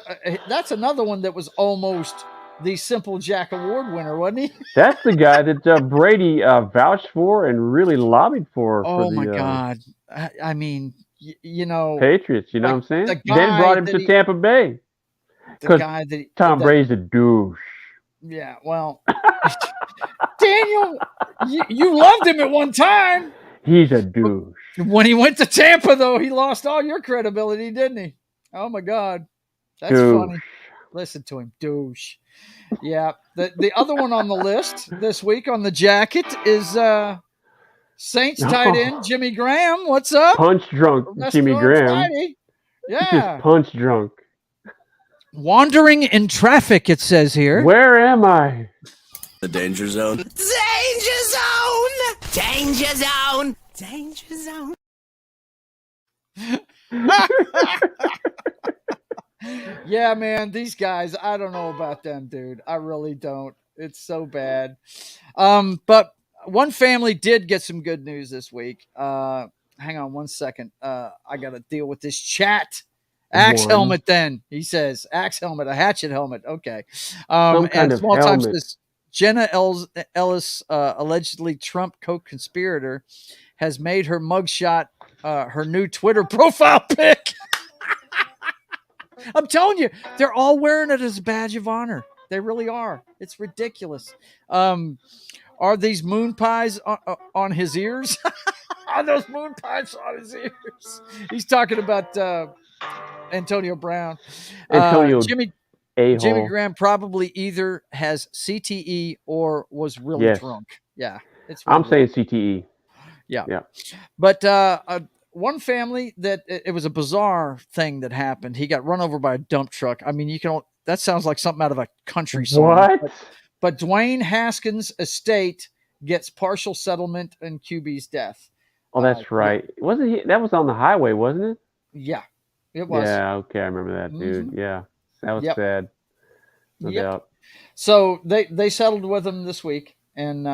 That's another one that was almost the Simple Jack Award winner, wasn't he? That's the guy that Brady vouched for and really lobbied for. Oh my God! I mean, Patriots. You know what I'm saying? Then brought him to Tampa Bay. The guy that Tom Brady's a douche. Yeah, well, Daniel, you loved him at one time. He's a douche. When he went to Tampa, though, he lost all your credibility, didn't he? Oh my God, that's funny. Listen to him, douche. Yeah. The other one on the list this week on the jacket is Saints tight end Jimmy Graham. What's up? Punch drunk Jimmy Graham. Yeah. Just punch drunk. Wandering in traffic, it says here. Where am I? The danger zone. Danger zone! Danger zone! Danger zone! Yeah, man, these guys, I don't know about them, dude. I really don't. It's so bad. But one family did get some good news this week. Hang on one second. I got to deal with this chat. Axe helmet, then he says. Axe helmet, a hatchet helmet. Okay. Some kind of small helmet. time says Jenna Ellis, allegedly Trump co-conspirator, has made her mugshot her new Twitter profile pic. I'm telling you, they're all wearing it as a badge of honor. They really are. It's ridiculous. Are these moon pies on his ears? Are those moon pies on his ears? He's talking about Antonio Brown. Jimmy Graham probably either has CTE or was really drunk. Yeah. I'm saying CTE. Yeah. But one family it was a bizarre thing that happened. He got run over by a dump truck. I mean, that sounds like something out of a country song. What? But Dwayne Haskins' estate gets partial settlement in QB's death. Oh, that's right. Wasn't he? That was on the highway, wasn't it? Yeah, it was. Yeah, okay, I remember that, dude. Mm-hmm. Yeah, that was sad. No doubt. So they settled with him this week, and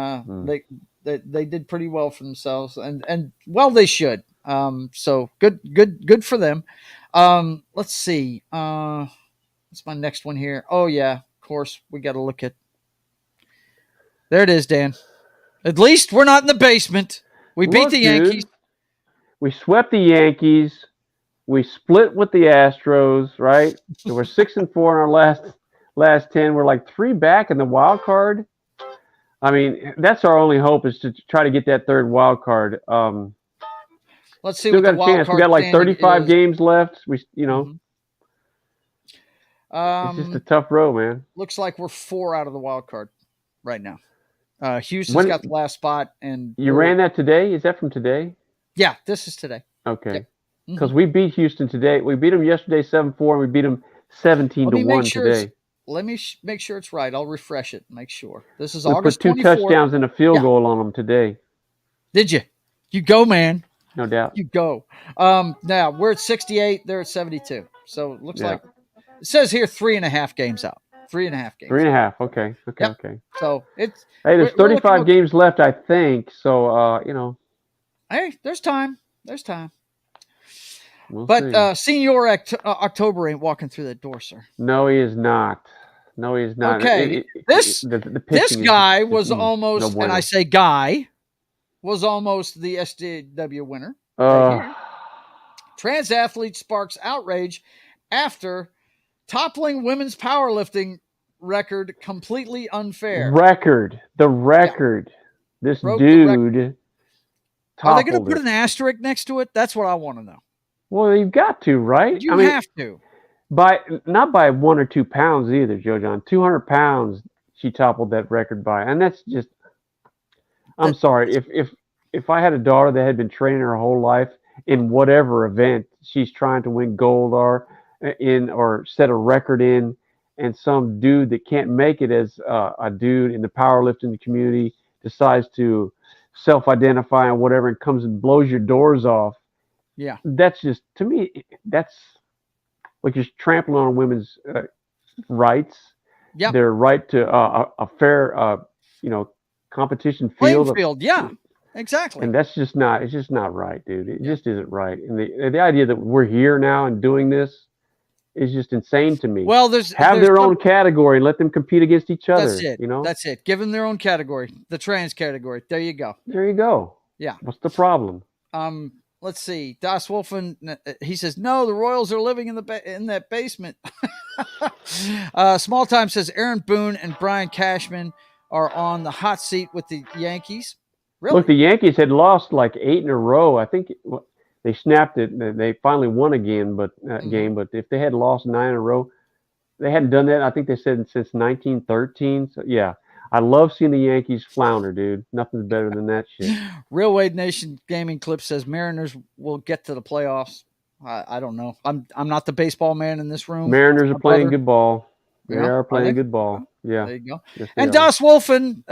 they did pretty well for themselves, and well, they should. So good for them. Let's see. What's my next one here? Oh yeah, of course we got to look at. There it is, Dan. At least we're not in the basement. We beat the Yankees. Dude, we swept the Yankees. We split with the Astros, right? So we're 6-4 in our last 10. We're like 3 back in the wild card. I mean, that's our only hope is to try to get that third wild card. Let's see. Still got a chance. We got like 35 games left. It's just a tough row, man. Looks like we're 4 out of the wild card right now. Houston's got the last spot, and you ran that today. Is that from today? Yeah, this is today. Okay, because we beat Houston today. We beat them yesterday 7-4, and we beat them 17-1 today. Let me make sure it's right. I'll refresh it. Make sure this is we August. Put 2 touchdowns and a field goal on them today. Did you? You go, man. No doubt. You go. Now we're at 68. They're at 72. So it looks like it says here 3.5 games out. 3.5 games. 3.5. Okay. Okay. So it's there's 35 games left, I think. So Hey, there's time. There's time. We'll but Senior October ain't walking through that door, sir. No, he is not. Okay. This guy was almost, and I say guy, was almost the SDW winner. Trans athlete sparks outrage after toppling women's powerlifting record completely unfair. The record. This dude. Are they going to put an asterisk next to it? That's what I want to know. Well, you've got to, right? You have to. Not by 1 or 2 pounds either, Joe John. 200 pounds she toppled that record by, and that's just. I'm sorry if I had a daughter that had been training her whole life in whatever event she's trying to win gold or set a record in, and some dude that can't make it as a dude in the powerlifting community decides to self-identify and whatever and comes and blows your doors off. Yeah, that's just, to me, that's like you're trampling on women's rights. Yeah, their right to a fair, competition field. Yeah, exactly. And that's just not. It's just not right, dude. It just isn't right. And the idea that we're here now and doing this is just insane to me. Well, have their own category and let them compete against each other. That's it. That's it. Give them their own category, the trans category. There you go. Yeah. What's the problem? Let's see. Das Wolfen, he says, no, the Royals are living in that basement. Small Time says Aaron Boone and Brian Cashman are on the hot seat with the Yankees. Really? Look, the Yankees had lost like 8 in a row. I think they snapped it. They finally won a game, but if they had lost 9 in a row, They hadn't done that. I think they said since 1913. So yeah, I love seeing the Yankees flounder, dude. Nothing's better than that shit. Real Wade Nation Gaming Clip says Mariners will get to the playoffs. I don't know. I'm not the baseball man in this room. Mariners are playing good ball. They Yeah, are playing good ball. Yeah. There you go. Yes, and are. Das Wolfen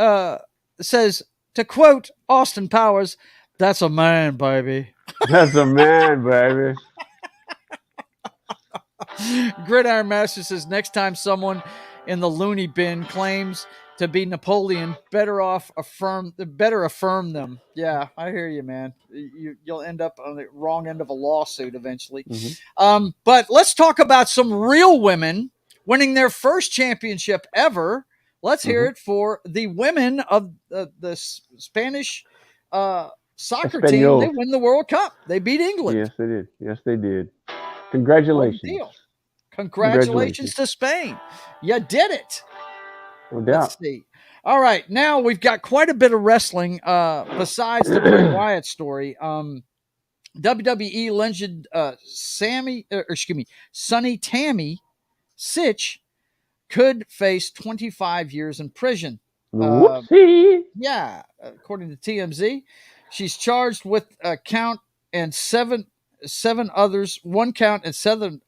says, to quote Austin Powers, "That's a man, baby." That's a man, baby. Gridiron Master says, next time someone in the loony bin claims to be Napoleon, better affirm them. Yeah, I hear you, man. You'll end up on the wrong end of a lawsuit eventually. Mm-hmm. But let's talk about some real women winning their first championship ever. Let's hear it for the women of the Spanish soccer team. They win the World Cup. They beat England. Yes, they did. Yes, they did. Congratulations. Congratulations to Spain. You did it. No doubt. Let's see. All right. Now we've got quite a bit of wrestling besides the Bray Wyatt story. WWE legend Sonny Tammy Sitch could face 25 years in prison. Whoopsie. Yeah. According to TMZ, she's charged with one count and seven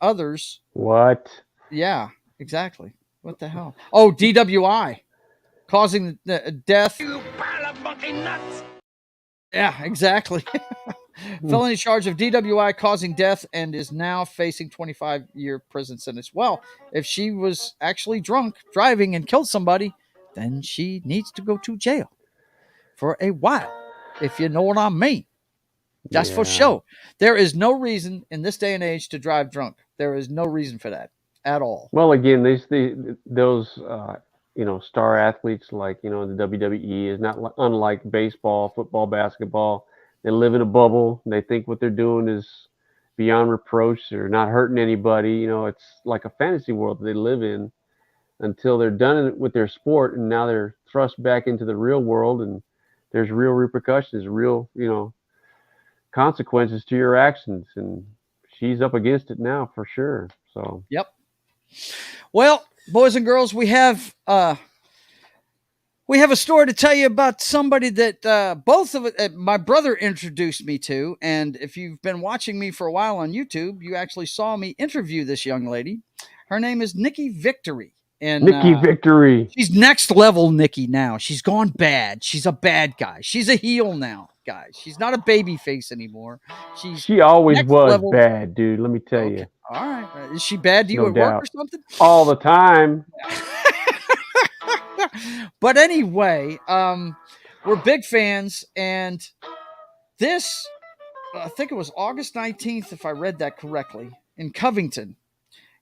others. What? Yeah, exactly. What the hell? Oh, DWI, causing the death. You pile of monkey nuts. Yeah, exactly. Felony charge of DWI causing death and is now facing 25-year prison sentence. Well, if she was actually drunk driving and killed somebody, then she needs to go to jail for a while, if you know what I mean. Just for show. There is no reason in this day and age to drive drunk. There is no reason for that at all. Well, again, those star athletes like the WWE is not unlike baseball, football, basketball. They live in a bubble. They think what they're doing is beyond reproach. They're not hurting anybody. It's like a fantasy world that they live in until they're done with their sport, and now they're thrust back into the real world, and there's real repercussions, real consequences to your actions, and she's up against it now for sure. So yep. Well, boys and girls, we have a story to tell you about somebody that both of it my brother introduced me to, and if you've been watching me for a while on YouTube, you actually saw me interview this young lady. Her name is Nikki Victory. And Nikki Victory. She's next level Nikki now. She's gone bad. She's a bad guy. She's a heel now, guys. She's not a baby face anymore. She always was bad, dude. Let me tell you. All right. Is she bad to you at work or something? All the time. But anyway, we're big fans, and this, I think it was August 19th, if I read that correctly, in Covington.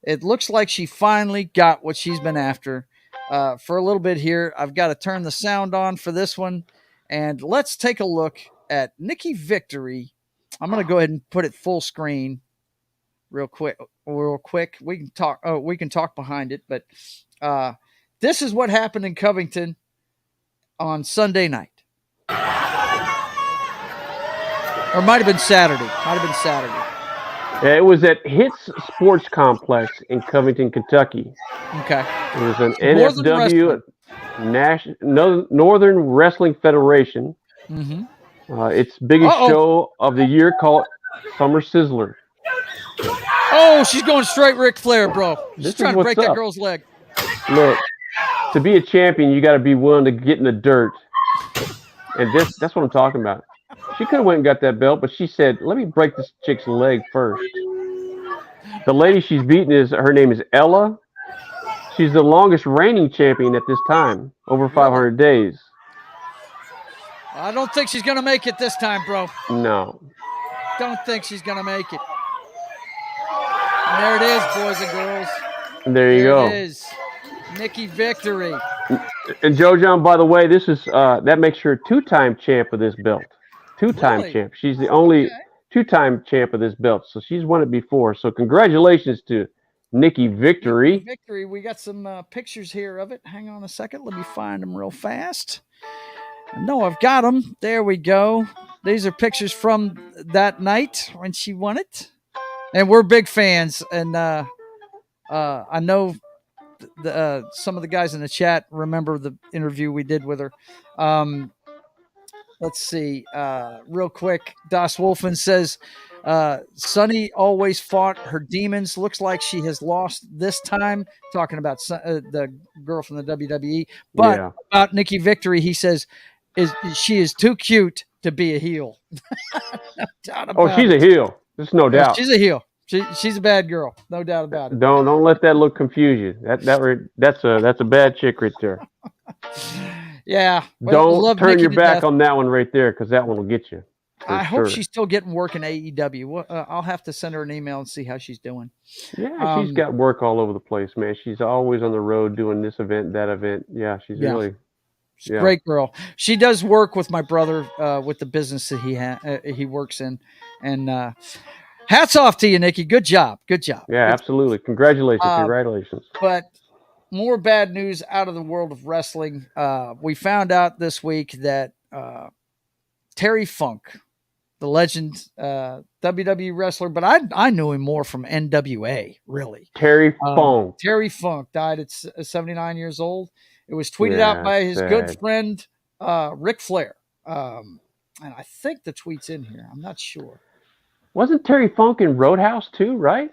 It looks like she finally got what she's been after for a little bit here. I've got to turn the sound on for this one, and let's take a look at Nikki Victory. I'm going to go ahead and put it full screen real quick. We can talk. We can talk behind it, but this is what happened in Covington on Sunday night, or might have been Saturday. Yeah, it was at Hits Sports Complex in Covington, Kentucky. Okay. It was an NFW, Northern Wrestling Federation. Mm-hmm. Its biggest show of the year, called Summer Sizzler. Oh, she's going straight Ric Flair, bro. She's trying to break that girl's leg. Look, to be a champion, you got to be willing to get in the dirt. And that's what I'm talking about. She could have went and got that belt, but she said, let me break this chick's leg first. The lady she's beating her name is Ella. She's the longest reigning champion at this time, over 500 days. I don't think she's going to make it this time, bro. No. Don't think she's going to make it. And there it is, boys and girls. There you go. It is. Nikki Victory. And Joe John, by the way, this is that makes her a two-time champ of this belt. Two-time champ. She's the only two-time champ of this belt, so she's won it before. So congratulations to Nikki Victory. Nikki Victory. We got some pictures here of it. Hang on a second. Let me find them real fast. No, I've got them. There we go. These are pictures from that night when she won it. And we're big fans. And I know some of the guys in the chat remember the interview we did with her. Let's see, real quick. Das Wolfen says, Sunny always fought her demons. Looks like she has lost this time. Talking about the girl from the WWE. But about Nikki Victory, he says, she is too cute to be a heel. No doubt about she's it. a heel. There's no doubt. She's a heel. She's a bad girl. No doubt about it. Don't let that look confuse you. That's a bad chick right there. Yeah. Don't turn your back on that one right there, because that one will get you. I hope she's still getting work in AEW. I'll have to send her an email and see how she's doing. Yeah, she's got work all over the place, man. She's always on the road doing this event, that event. Yeah, she's really... She's a great girl. She does work with my brother with the business that he works in. And hats off to you, Nikki. Good job. Good job. Yeah, absolutely. Congratulations. Congratulations. But more bad news out of the world of wrestling. We found out this week that Terry Funk, the legend WWE wrestler, but I knew him more from NWA, really. Terry Funk. Terry Funk died at 79 years old. It was tweeted out by his good friend, Ric Flair. And I think the tweet's in here. I'm not sure. Wasn't Terry Funk in Roadhouse too, right?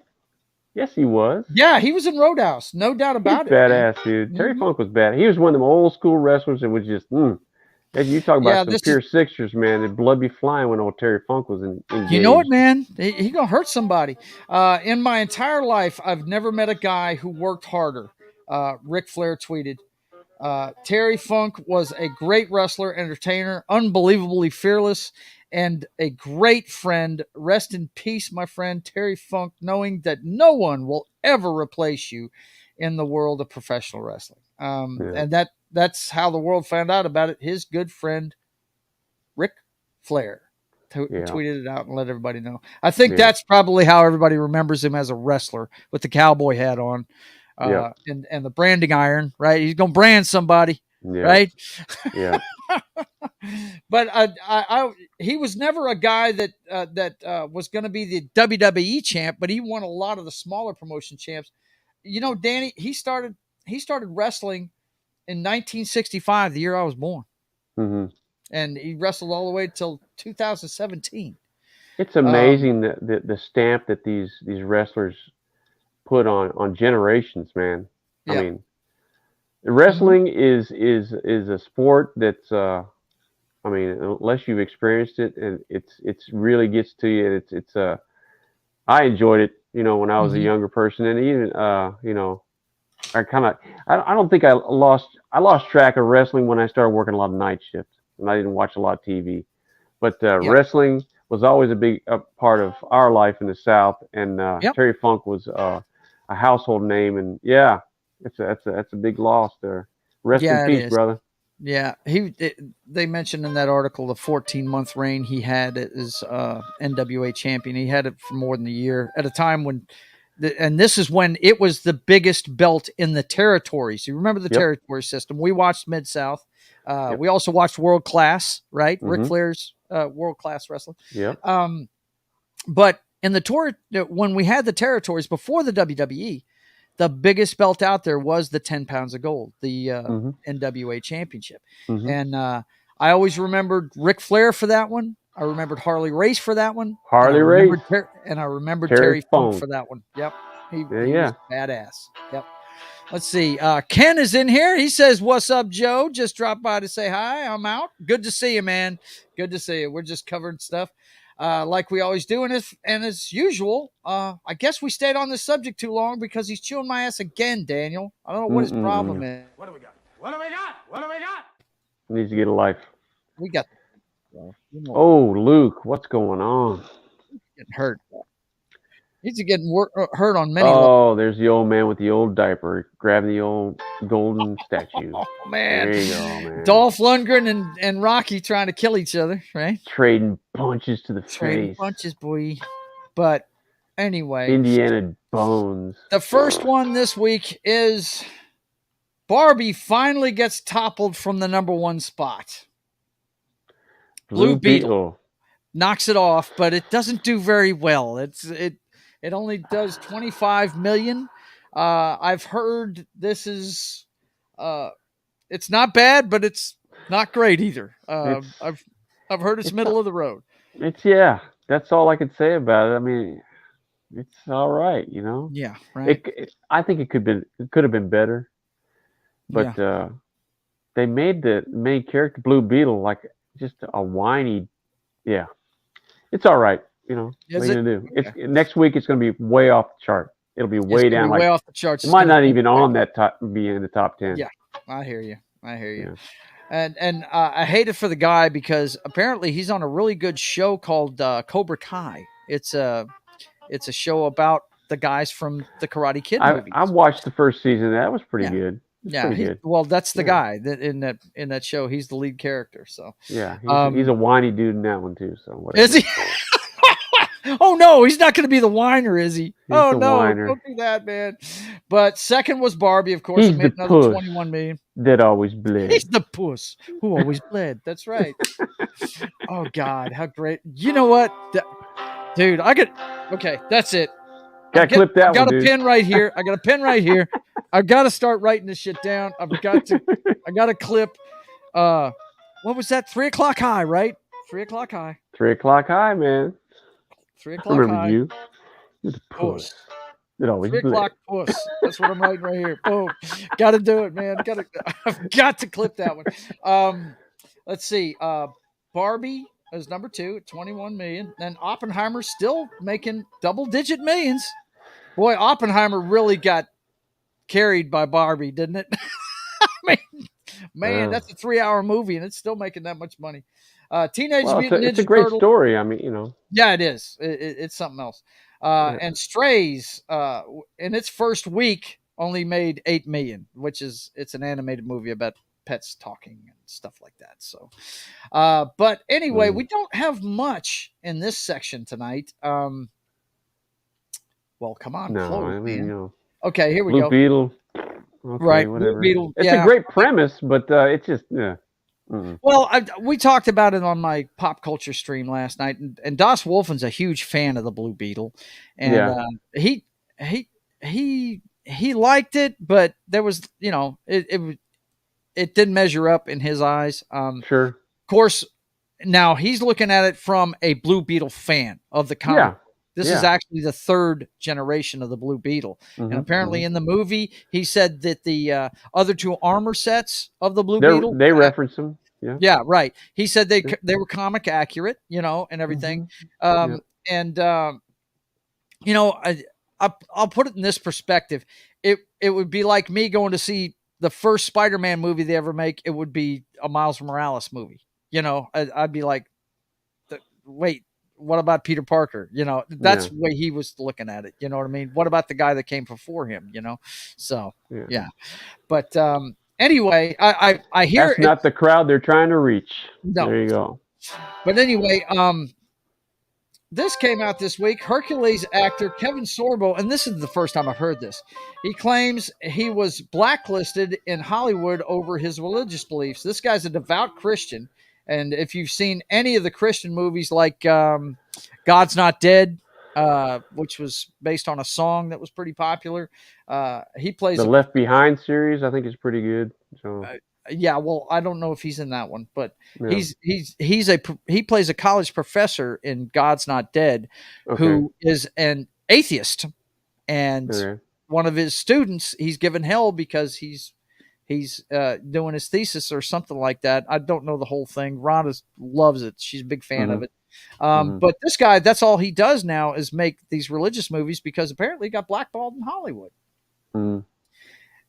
Yes, he was. Yeah, he was in Roadhouse. No doubt about it. Badass, dude. Terry Funk was bad. He was one of them old school wrestlers that was just, you talk about some pure Sixers, man. The blood be flying when old Terry Funk was in. You know what, man? He gonna hurt somebody. In my entire life, I've never met a guy who worked harder. Ric Flair tweeted, Terry Funk was a great wrestler, entertainer, unbelievably fearless, and a great friend. Rest in peace, my friend Terry Funk, knowing that no one will ever replace you in the world of professional wrestling. And that's how the world found out about it. His good friend, Ric Flair, tweeted it out and let everybody know. I think that's probably how everybody remembers him, as a wrestler with the cowboy hat on. And the branding iron, right? He's gonna brand somebody, right? Yeah. But he was never a guy that was going to be the WWE champ, but he won a lot of the smaller promotion champs. You know, Danny, he started wrestling in 1965, the year I was born, and he wrestled all the way till 2017. It's amazing the stamp that these wrestlers put on generations, man. I mean, wrestling is a sport that's I mean, unless you've experienced it, and it's really gets to you. It's I enjoyed it, when I was a younger person, and even I don't think I lost track of wrestling when I started working a lot of night shifts, and I didn't watch a lot of TV. But wrestling was always a big part of our life in the South, and Terry Funk was a household name, and that's a big loss there. Rest in peace, brother. Yeah, they mentioned in that article the 14-month reign he had as NWA champion. He had it for more than a year at a time when, and this is when it was the biggest belt in the territories. You remember the territory system? We watched Mid-South. We also watched World Class, right? Ric Flair's World Class Wrestling. Yeah. But in when we had the territories before the WWE, the biggest belt out there was the 10 pounds of gold, the NWA championship. And I always remembered Ric Flair for that one. I remembered Harley Race for that one. And I remembered Terry Funk for that one. Yep. He was badass. Yep. Let's see. Ken is in here. He says, "What's up, Joe? Just dropped by to say hi. I'm out. Good to see you, man. Good to see you. We're just covering stuff. Like we always do, and as usual, I guess we stayed on this subject too long because he's chewing my ass again, Daniel. I don't know what his problem is. What do we got? What do we got? What do we got? Needs to get a life. We got. Oh, Luke, what's going on? Getting hurt. He's getting hurt on many. Oh, there's the old man with the old diaper grabbing the old golden statue. Oh man, there you go, man. Dolph Lundgren and Rocky trying to kill each other, right? Trading punches to the face. Punches, boy. But anyway, Indiana Bones. The first one this week is Barbie finally gets toppled from the number one spot. Blue Beetle knocks it off, but it doesn't do very well. It only does 25 million. I've heard this is, it's not bad, but it's not great either. I've heard it's middle of the road. That's all I could say about it. I mean, it's all right, you know. Yeah, right. I think it could have been better, but they made the main character Blue Beetle like just a whiny. Yeah, it's all right, you know. What are you gonna do? Okay. It's next week. It's gonna be way off the chart. It'll be way down, way off the charts. It might not even on that be in the top 10. Yeah, I hear you. Yeah. And I hate it for the guy because apparently he's on a really good show called Cobra Kai. It's a show about the guys from the Karate Kid movies. I watched the first season. That was pretty good. Pretty good. Well, that's the guy that in that show. He's the lead character. So yeah, he's a whiny dude in that one too. So whatever. Is he? Oh no, he's not going to be the whiner, is he? He's oh no, whiner. Don't do that, man. But second was Barbie, of course. He's made the another puss 21 million. that always bled. He's the puss who always bled. That's right. Oh God, how great! You know what, dude? Okay, that's it. Got to clip that one. I got a pen right here. I've got to start writing this shit down. I got to clip. What was that? 3 o'clock high, right? 3 o'clock high. 3 o'clock high, man. 3 o'clock high. I remember you. You're the puss. It always 3 o'clock puss. That's what I'm writing right here. Boom. Got to do it, man. I've got to clip that one. Let's see. Barbie is number 2 at 21 million. And Oppenheimer's still making double-digit millions. Boy, Oppenheimer really got carried by Barbie, didn't it? I mean, man, that's a 3-hour movie, and it's still making that much money. Teenage Mutant Ninja It's a great Turtles. story. I mean, you know. Yeah, it is. It's something else. And Strays, in its first week, only made 8 million, it's an animated movie about pets talking and stuff like that. So, but anyway, we don't have much in this section tonight. Well, come on, man. Okay, here we go. Blue Beetle. Okay, right, whatever. Blue Beetle. It's a great premise, but it's just Well, we talked about it on my pop culture stream last night, and Das Wolfen's a huge fan of the Blue Beetle, and he liked it, but there was, it didn't measure up in his eyes. Sure. Of course, now he's looking at it from a Blue Beetle fan of the comic. Yeah. This is actually the third generation of the Blue Beetle. And apparently in the movie, he said that the other 2 armor sets of the Blue Beetle. They reference them. Yeah. Yeah, right. He said they were comic accurate, and everything. And, I'll put it in this perspective. It would be like me going to see the first Spider-Man movie they ever make. It would be a Miles Morales movie. I'd be like, wait. What about Peter Parker? That's the way he was looking at it. You know what I mean? What about the guy that came before him? So yeah. But anyway, I hear that's not the crowd they're trying to reach. No. There you go. But anyway, this came out this week. Hercules actor Kevin Sorbo, and this is the first time I've heard this. He claims he was blacklisted in Hollywood over his religious beliefs. This guy's a devout Christian. And if you've seen any of the Christian movies like God's Not Dead, which was based on a song that was pretty popular, he plays... The Left Behind series, I think, is pretty good. So. Yeah, well, I don't know if he's in that one, but he plays a college professor in God's Not Dead, who is an atheist. And one of his students, he's given hell because he's doing his thesis or something like that. I don't know the whole thing. Rhonda loves it. She's a big fan of it. But this guy, that's all he does now is make these religious movies because apparently he got blackballed in Hollywood.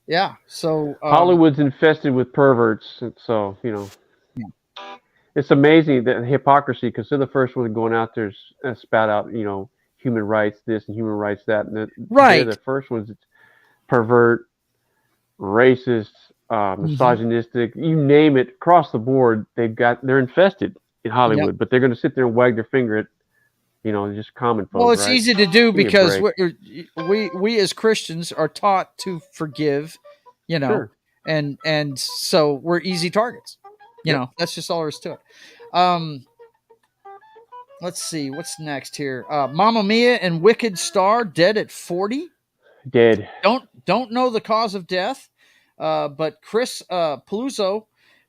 Yeah. So Hollywood's infested with perverts. So, it's amazing that hypocrisy, because they're the first one going out there and spout out, human rights this and human rights that. And they're the first ones that pervert, racist, misogynistic, you name it, across the board. They're infested in Hollywood, but they're going to sit there and wag their finger at, just common folks. Well, it's easy to do because we as Christians are taught to forgive, and so we're easy targets. That's just all there is to it. Let's see what's next here. Mamma Mia and Wicked star dead at 40. Dead. Don't know the cause of death, but Chris Paluzzo,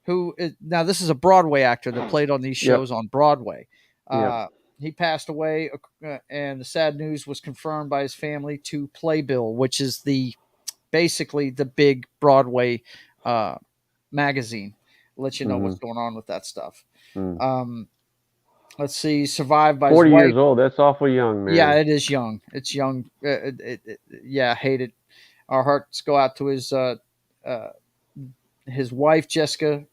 now this is a Broadway actor that played on these shows on Broadway. He passed away, and the sad news was confirmed by his family to Playbill, which is basically the big Broadway magazine. Let you know what's going on with that stuff. Let's see. Survived by 40 his wife. years old. That's awful young, man. Yeah, it is young. It's young. Yeah, hate it. Our hearts go out to his wife, Jessica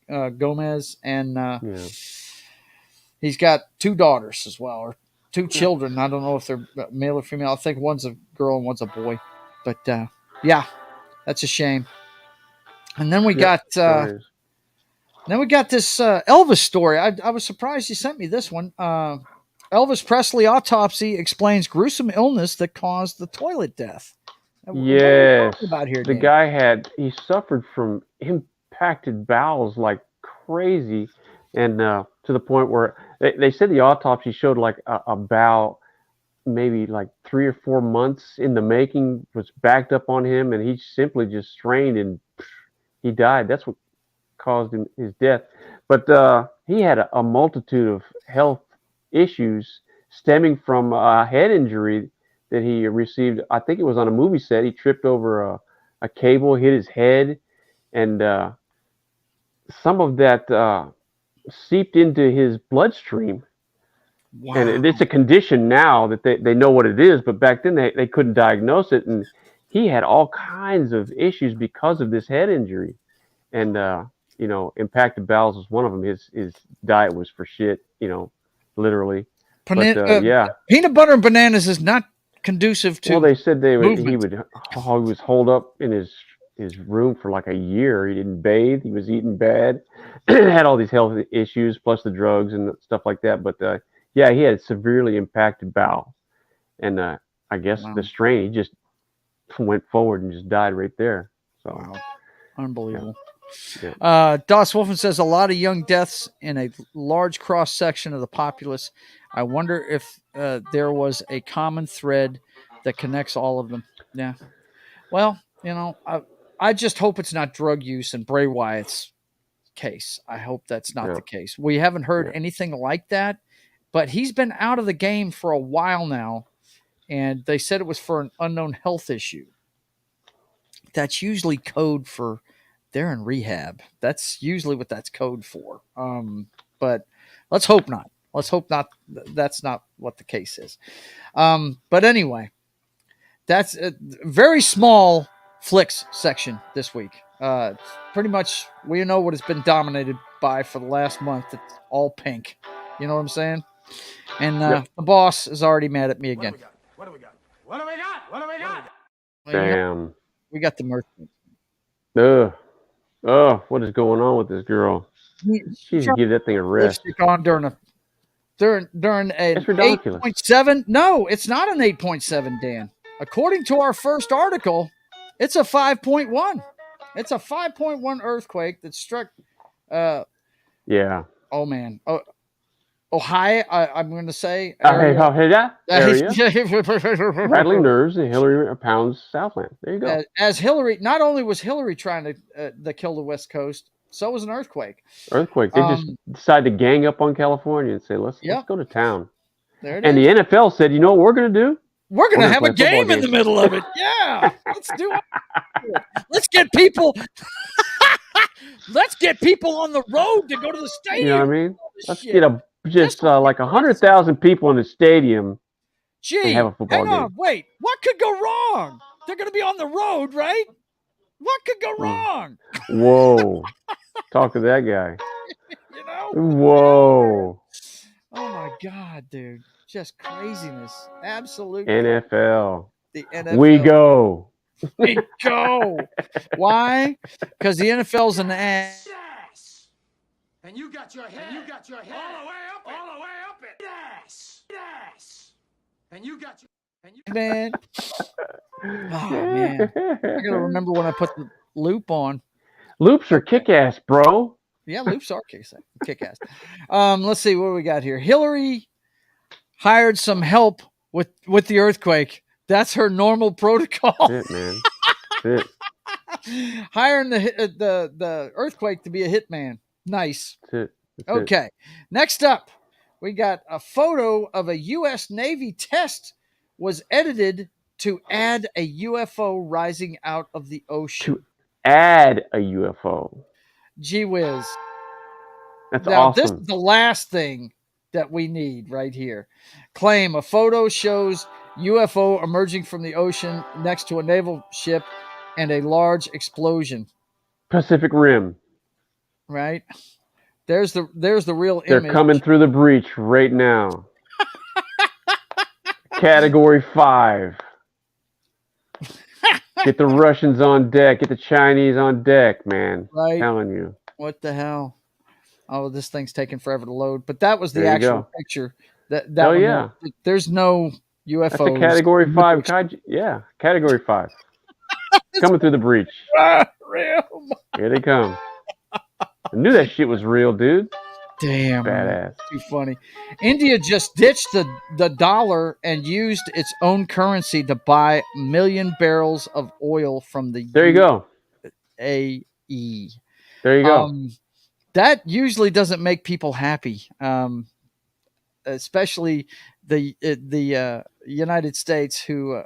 Gomez, and he's got 2 daughters as well, or 2 children. I don't know if they're male or female. I think one's a girl and one's a boy. But yeah, that's a shame. And then we got this Elvis story. I was surprised you sent me this one. Elvis Presley autopsy explains gruesome illness that caused the toilet death. Yes. About here, the guy he suffered from impacted bowels like crazy, and to the point where they said the autopsy showed like a bowel maybe like 3 or 4 months in the making was backed up on him, and he simply just strained and he died. That's what caused his death. But he had a multitude of health issues stemming from a head injury that he received. I think it was on a movie set. He tripped over a cable, hit his head, and some of that seeped into his bloodstream. Wow. And it's a condition now that they know what it is, but back then they couldn't diagnose it, and he had all kinds of issues because of this head injury. And impacted bowels was one of them. His diet was for shit, literally. Peanut butter and bananas is not conducive to. Well, they said he was holed up in his room for like a year. He didn't bathe. He was eating bad. Had all these health issues, plus the drugs and stuff like that. But he had severely impacted bowel, and I guess the strain, he just went forward and just died right there. So unbelievable. Yeah. Doss Wolfen says a lot of young deaths in a large cross section of the populace. I wonder if there was a common thread that connects all of them. Yeah. Well, I just hope it's not drug use in Bray Wyatt's case. I hope that's not the case. We haven't heard anything like that, but he's been out of the game for a while now, and they said it was for an unknown health issue. That's usually code for they're in rehab. That's usually what that's code for. But let's hope not. Let's hope not. That's not what the case is. But anyway, that's a very small Flix section this week. Pretty much, we know what it's been dominated by for the last month. It's all pink. You know what I'm saying? And the boss is already mad at me again. What do we got? What do we got? What do we got? Damn. We got the merch. Ugh. Oh, what is going on with this girl? She should give that thing a rest. On during an 8.7. No, it's not an 8.7, Dan. According to our first article, it's a 5.1. It's a 5.1 earthquake that struck. Oh man. Ohio, I'm going to say. Area. Rattling nerves in Hillary pounds Southland. There you go. As Hillary, not only was Hillary trying to kill the West Coast, so was an earthquake. They just decided to gang up on California and say, let's go to town. There it is. The NFL said, you know what we're going to do? We're going to have a game in the middle of it. Yeah. Let's do it. Let's get people. Let's get people on the road to go to the stadium. You know what I mean? Let's get like 100,000 people in the stadium. Gee, have a football hang on, game. wait. What could go wrong? They're going to be on the road, right? What could go wrong? Whoa. Talk to that guy. Whoa. Oh, my God, dude. Just craziness. Absolute. NFL. The NFL. We go. We go. Why? Because the NFL's an ass. Yes. And you got your head. All the way up. All the way up it. Yes. And you got your. Man. Oh, man. I got to remember when I put the loop on. Loops are kick-ass, bro. Yeah, loops are kick-ass. Let's see what we got here. Hillary hired some help with the earthquake That's her normal protocol. That's it, man. That's it. Hiring the earthquake to be a hitman. Nice. That's it. That's okay. Next up, we got a photo of a U.S. Navy test was edited to add a UFO rising out of the ocean. To add a UFO. Gee whiz. That's now, awesome. This is the last thing that we need right here. Claim a photo shows UFO emerging from the ocean next to a naval ship and a large explosion. Pacific Rim. Right? There's the real They're image. coming through the breach right now. Category 5. Get the Russians on deck. Get the Chinese on deck, man. Right. I'm telling you. What the hell? Oh, this thing's taking forever to load. But that was the actual picture. That one, yeah. There's no UFOs. That's a Category 5. Yeah, Category 5. Coming through the breach. Real. Here they come. I knew that shit was real, dude. Damn. Badass. Too funny. India just ditched the dollar and used its own currency to buy 1 million barrels of oil from the There you go. UAE. There you go. That usually doesn't make people happy, especially the United States, who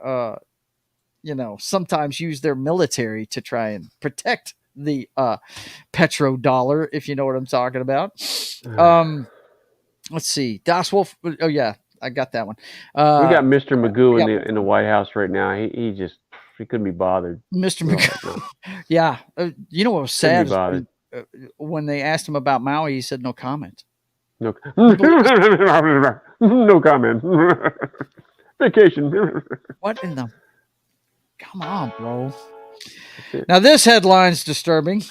sometimes use their military to try and protect the petrodollar, if you know what I'm talking about. Let's see. Das Wolf. Oh yeah, I got that one. We got Mr. Magoo in the White House right now. He couldn't be bothered. Mr. Magoo. Yeah. You know what was sad? When they asked him about Maui, he said no comment. No comment. Vacation. What in the... Come on, bro. Now, this headline's disturbing.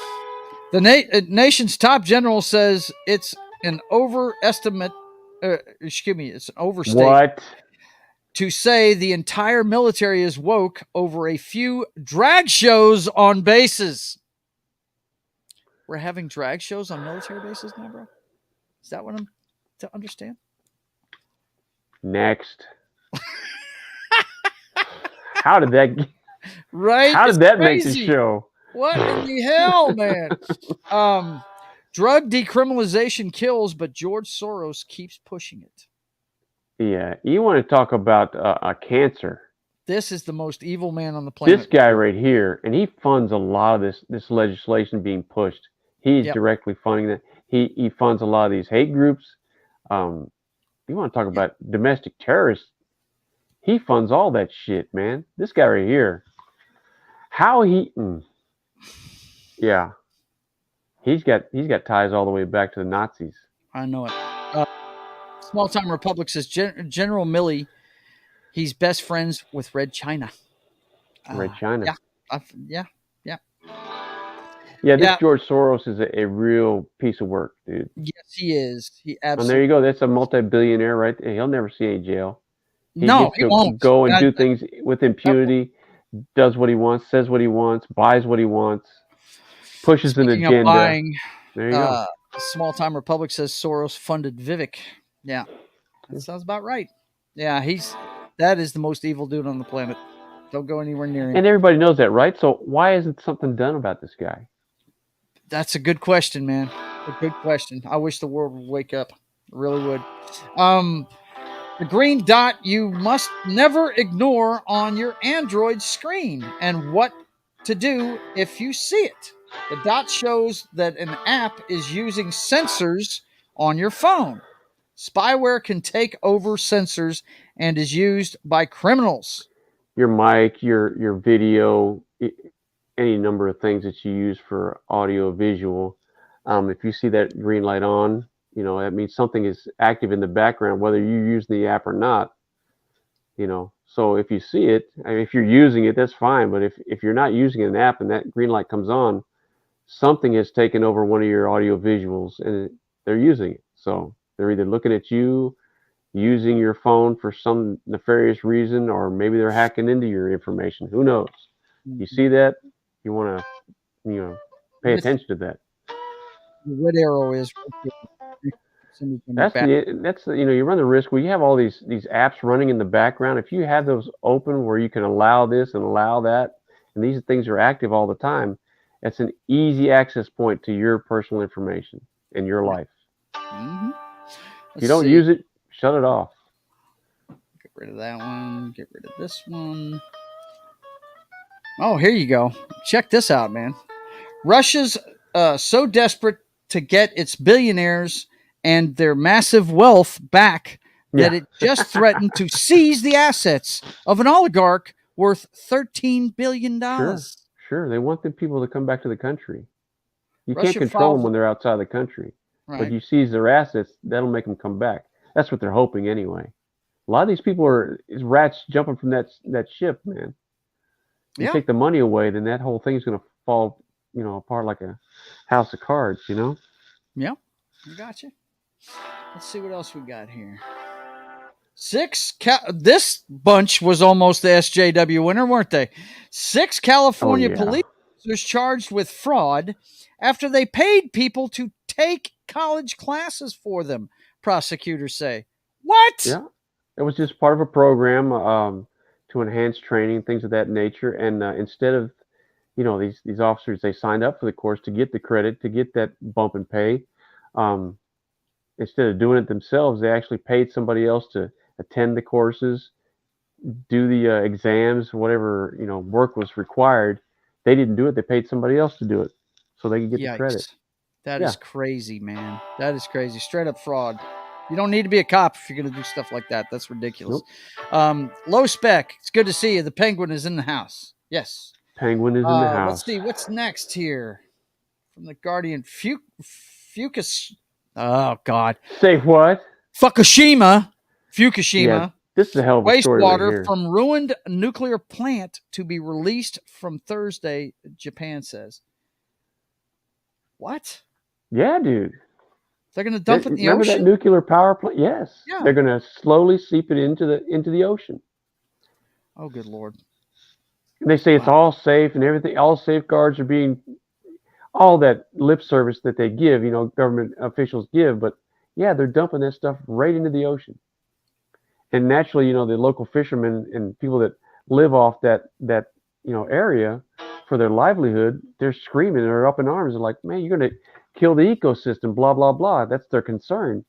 The nation's top general says it's an overestimate. It's an overstatement. What? To say the entire military is woke over a few drag shows on bases. We're having drag shows on military bases now, bro? Is that what I'm to understand? Next. How did that... Right? How did that make the show? What in the hell, man? Drug decriminalization kills, but George Soros keeps pushing it. Yeah, you want to talk about a cancer. This is the most evil man on the planet. This guy right here, and he funds a lot of this legislation being pushed. He's directly funding that. He funds a lot of these hate groups. You want to talk about domestic terrorists? He funds all that shit, man. This guy right here. How he... Yeah. He's got ties all the way back to the Nazis. I know it. Small Time Republic says General Milley, he's best friends with Red China. Red China. Yeah. Yeah, this George Soros is a real piece of work, dude. Yes, he is. He absolutely. And there you go. That's a multi-billionaire right there. He'll never see any jail. He won't. Go and do things with impunity, does what he wants, says what he wants, buys what he wants, pushes an agenda. Buying, there you go. Small Time Republic says Soros funded Vivek. Yeah, that sounds about right. Yeah, that is the most evil dude on the planet. Don't go anywhere near him. And everybody knows that, right? So why isn't something done about this guy? That's a good question, man. A good question. I wish the world would wake up. It really would. The green dot you must never ignore on your Android screen, and what to do if you see it. The dot shows that an app is using sensors on your phone. Spyware can take over sensors and is used by criminals. Your mic, your video, any number of things that you use for audio visual. If you see that green light on, that means something is active in the background, whether you use the app or not. So if you see it, if you're using it, that's fine. But if you're not using an app and that green light comes on, something has taken over one of your audio visuals and they're using it. So they're either looking at you, using your phone for some nefarious reason, or maybe they're hacking into your information. Who knows? You see that? You want to, pay attention to that. The red arrow is That's you run the risk where you have all these apps running in the background. If you have those open where you can allow this and allow that, and these things are active all the time, it's an easy access point to your personal information in your life. Mm-hmm. If you don't use it, shut it off. Get rid of that one. Get rid of this one. Oh, here you go. Check this out, man. Russia's so desperate to get its billionaires and their massive wealth back that it just threatened to seize the assets of an oligarch worth $13 billion. Sure. They want the people to come back to the country. You can't control them when they're outside the country. Right. But you seize their assets, that'll make them come back. That's what they're hoping anyway. A lot of these people are rats jumping from that ship, man. You take the money away, then that whole thing's going to fall, apart like a house of cards, Yeah, I got you. Let's see what else we got here. This bunch was almost the SJW winner, weren't they? 6 California police officers charged with fraud after they paid people to take college classes for them, prosecutors say. What? Yeah, it was just part of a program to enhance training, things of that nature. And instead of, these officers, they signed up for the course to get the credit, to get that bump in pay. Instead of doing it themselves, they actually paid somebody else to attend the courses, do the exams, whatever, work was required. They didn't do it. They paid somebody else to do it so they could get the credit. That is crazy, man. That is crazy. Straight up fraud. You don't need to be a cop if you're going to do stuff like that. That's ridiculous. Nope. Low Spec, it's good to see you. The Penguin is in the house. Yes. Penguin is in the house. Let's see. What's next here? From the Guardian. Fukushima. Oh, God. Say what? Fukushima. Yeah, this is a hell of a story right here. Wastewater from ruined nuclear plant to be released from Thursday, Japan says. What? Yeah, dude. They're going to dump it in the ocean? ocean? Remember that nuclear power plant? Yes. Yeah. They're going to slowly seep it into the ocean. Oh, good Lord. They say it's all safe and everything. All safeguards are being, all that lip service that they give, government officials give. But, yeah, they're dumping that stuff right into the ocean. And naturally, the local fishermen and people that live off that area for their livelihood, they're screaming. They're up in arms. They're like, man, you're going to kill the ecosystem, blah, blah, blah. That's their concern.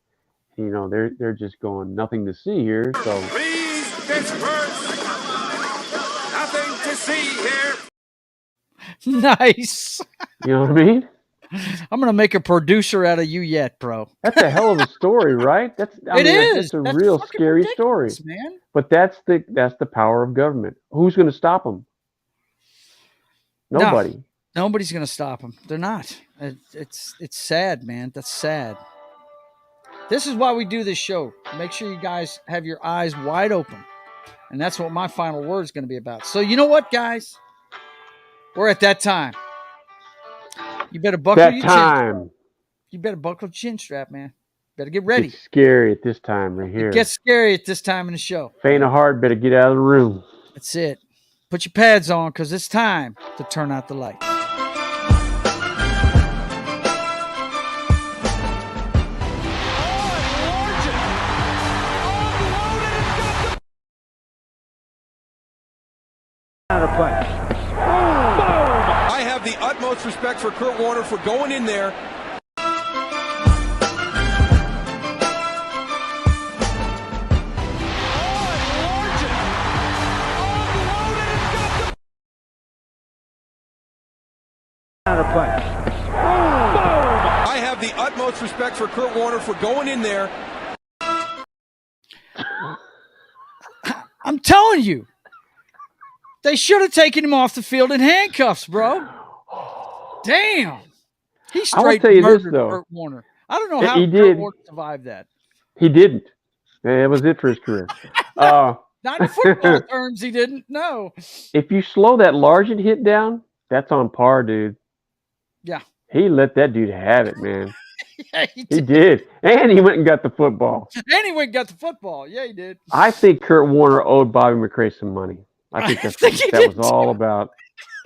They're just going, nothing to see here. So please disperse. Nothing to see here. Nice. You know what I mean? I'm going to make a producer out of you yet, bro. That's a hell of a story, right? That's a real scary story, man. But that's the power of government. Who's going to stop them? Nobody. No, nobody's going to stop them. They're not. It's sad, man. That's sad. This is why we do this show. Make sure you guys have your eyes wide open. And that's what my final word is going to be about. So you know what, guys? We're at that time. You better buckle your chin. You better buckle your chin strap, man. Better get ready. It's scary at this time right here. It gets scary at this time in the show. Faint of heart, better get out of the room. That's it. Put your pads on because it's time to turn out the lights. I have the utmost respect for Kurt Warner for going in there. I have the utmost respect for Kurt Warner for going in there. I'm telling you. They should have taken him off the field in handcuffs, bro. Damn. He straight murdered Kurt Warner. I don't know how Kurt Warner survived that. He didn't. That was it for his career. Not in football terms, he didn't. No. If you slow that Largent hit down, that's on par, dude. Yeah. He let that dude have it, man. Yeah, he did. And he went and got the football. Yeah, he did. I think Kurt Warner owed Bobby McRae some money. I think that's what that was all about.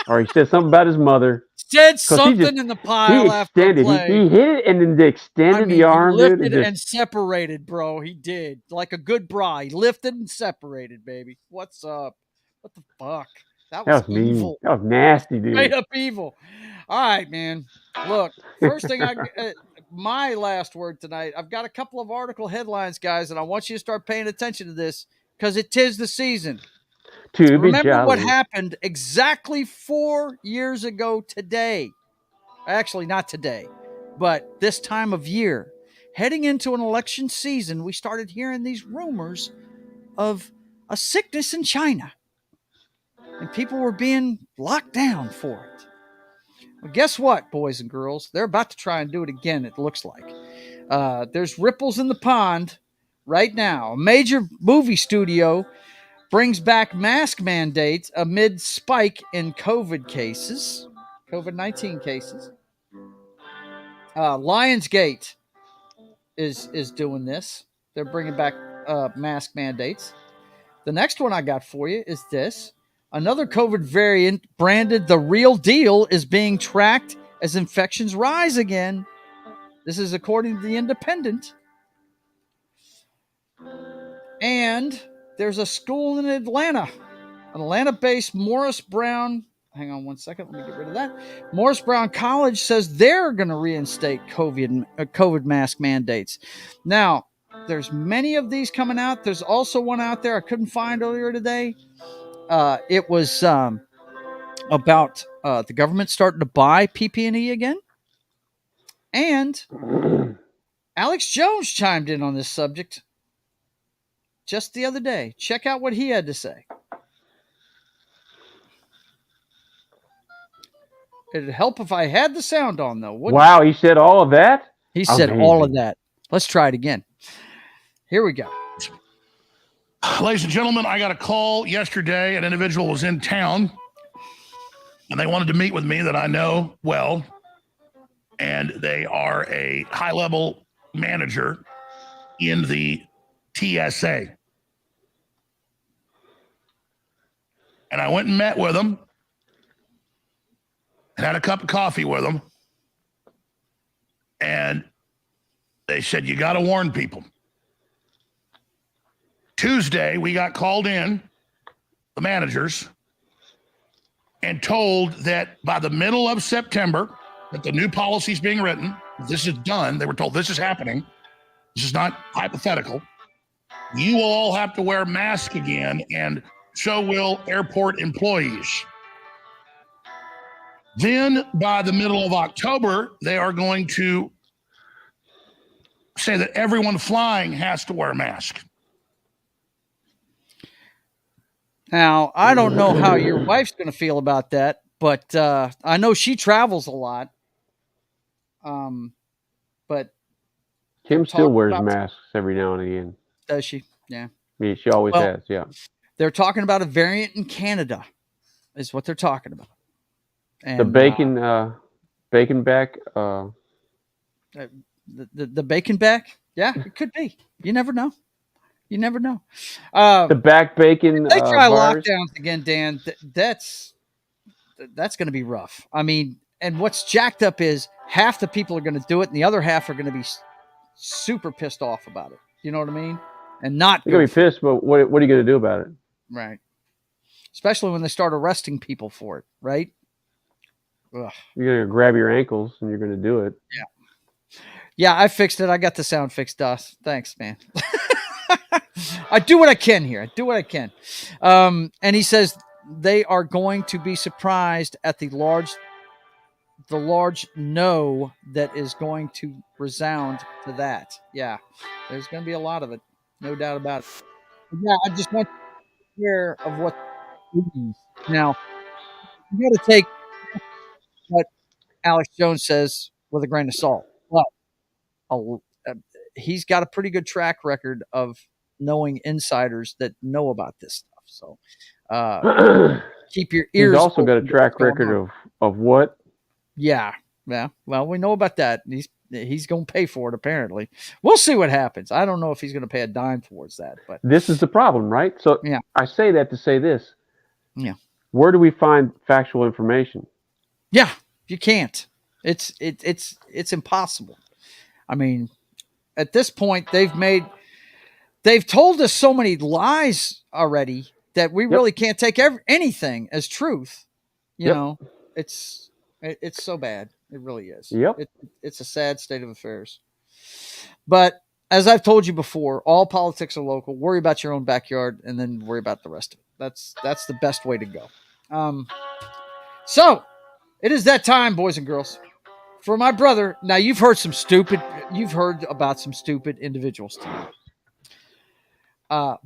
Or he said something about his mother. Said something in the pile after the play. He hit it and then they extended the arm. He lifted and separated, bro. He did. Like a good bra. He lifted and separated, baby. What's up? What the fuck? That was evil. Mean. That was nasty, dude. Straight up evil. All right, man. Look, first thing my last word tonight, I've got a couple of article headlines, guys, and I want you to start paying attention to this because it is the season. Remember what happened exactly 4 years ago today. Actually, not today, but this time of year. Heading into an election season, we started hearing these rumors of a sickness in China. And people were being locked down for it. Well, guess what, boys and girls? They're about to try and do it again, it looks like. There's ripples in the pond right now. A major movie studio brings back mask mandates amid spike in COVID-19 cases. Lionsgate is doing this. They're bringing back mask mandates. The next one I got for you is this. Another COVID variant branded the real deal is being tracked as infections rise again. This is according to The Independent. And there's a school in Atlanta, an Atlanta-based Morris Brown. Hang on one second. Let me get rid of that. Morris Brown College says they're going to reinstate COVID mask mandates. Now, there's many of these coming out. There's also one out there I couldn't find earlier today. It was about the government starting to buy PP&E again. And Alex Jones chimed in on this subject just the other day. Check out what he had to say. It'd help if I had the sound on, though. Wow, he said all of that? He said all of that. Let's try it again. Here we go. Ladies and gentlemen, I got a call yesterday. An individual was in town, and they wanted to meet with me that I know well, and they are a high-level manager in the TSA. And I went and met with them and had a cup of coffee with them, and they said, you got to warn people. Tuesday, we got called in, the managers, and told that by the middle of September, that the new policy is being written. This is done. They were told this is happening. This is not hypothetical. You will all have to wear masks again, and so will airport employees. Then by the middle of October, they are going to say that everyone flying has to wear a mask. Now, I don't know how your wife's going to feel about that, but I know she travels a lot. But Kim still wears masks every now and again. Does she? Yeah. I mean, she always has, yeah. They're talking about a variant in Canada, is what they're talking about. And, the bacon back. The bacon back? Yeah, it could be. You never know. You never know. The back bacon. They try lockdowns again, Dan. That's going to be rough. I mean, and what's jacked up is half the people are going to do it, and the other half are going to be super pissed off about it. You know what I mean? And not you're going to be pissed, but what are you going to do about it? Right. Especially when they start arresting people for it, right? Ugh. You're going to grab your ankles, and you're going to do it. Yeah. Yeah, I fixed it. I got the sound fixed, Doss. Thanks, man. I do what I can here. I do what I can. And he says they are going to be surprised at the large no that is going to resound to that. Yeah, there's going to be a lot of it. No doubt about it. But yeah, I just want to hear of what now. You got to take what Alex Jones says with a grain of salt. But he's got a pretty good track record of knowing insiders that know about this stuff. So keep your ears. He's also got a track record of what? Yeah. Well, we know about that. He's going to pay for it. Apparently, we'll see what happens. I don't know if he's going to pay a dime towards that, but this is the problem, right? So yeah. I say that to say this. Yeah. where do we find factual information? Yeah, you can't. It's impossible. I mean, at this point, they've told us so many lies already that we really can't take anything as truth. You know, it's so bad. It really is. Yep. It's a sad state of affairs. But as I've told you before, all politics are local. Worry about your own backyard, and then worry about the rest of it. That's the best way to go. So it is that time, boys and girls, for my brother. Now you've heard about some stupid individuals tonight.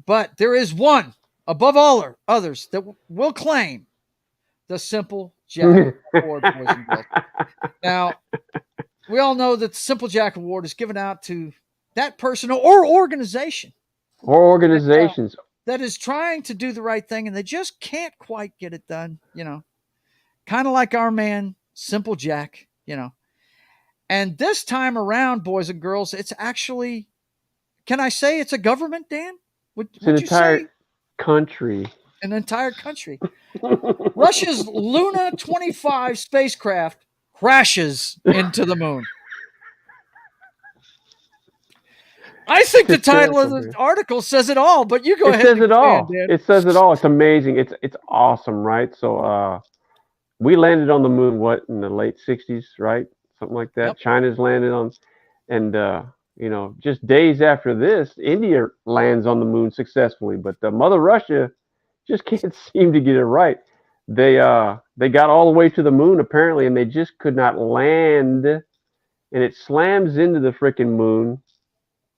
But there is one above all others that will claim the Simple Jack Award, boys and girls. Now, we all know that the Simple Jack Award is given out to that person or organization. Or organizations. That is trying to do the right thing, and they just can't quite get it done, Kind of like our man, Simple Jack, And this time around, boys and girls, it's actually, can I say it's a government, Dan? It's an entire country. An entire country. Russia's Luna 25 spacecraft crashes into the moon. I think the title of the article says it all, but you go ahead. It says it all. It says it all. It's amazing. It's awesome, right? So we landed on the moon, in the late 60s, right? Something like that. Yep. China's landed on, and just days after this, India lands on the moon successfully, but Mother Russia just can't seem to get it right. They got all the way to the moon apparently, and they just could not land, and it slams into the freaking moon,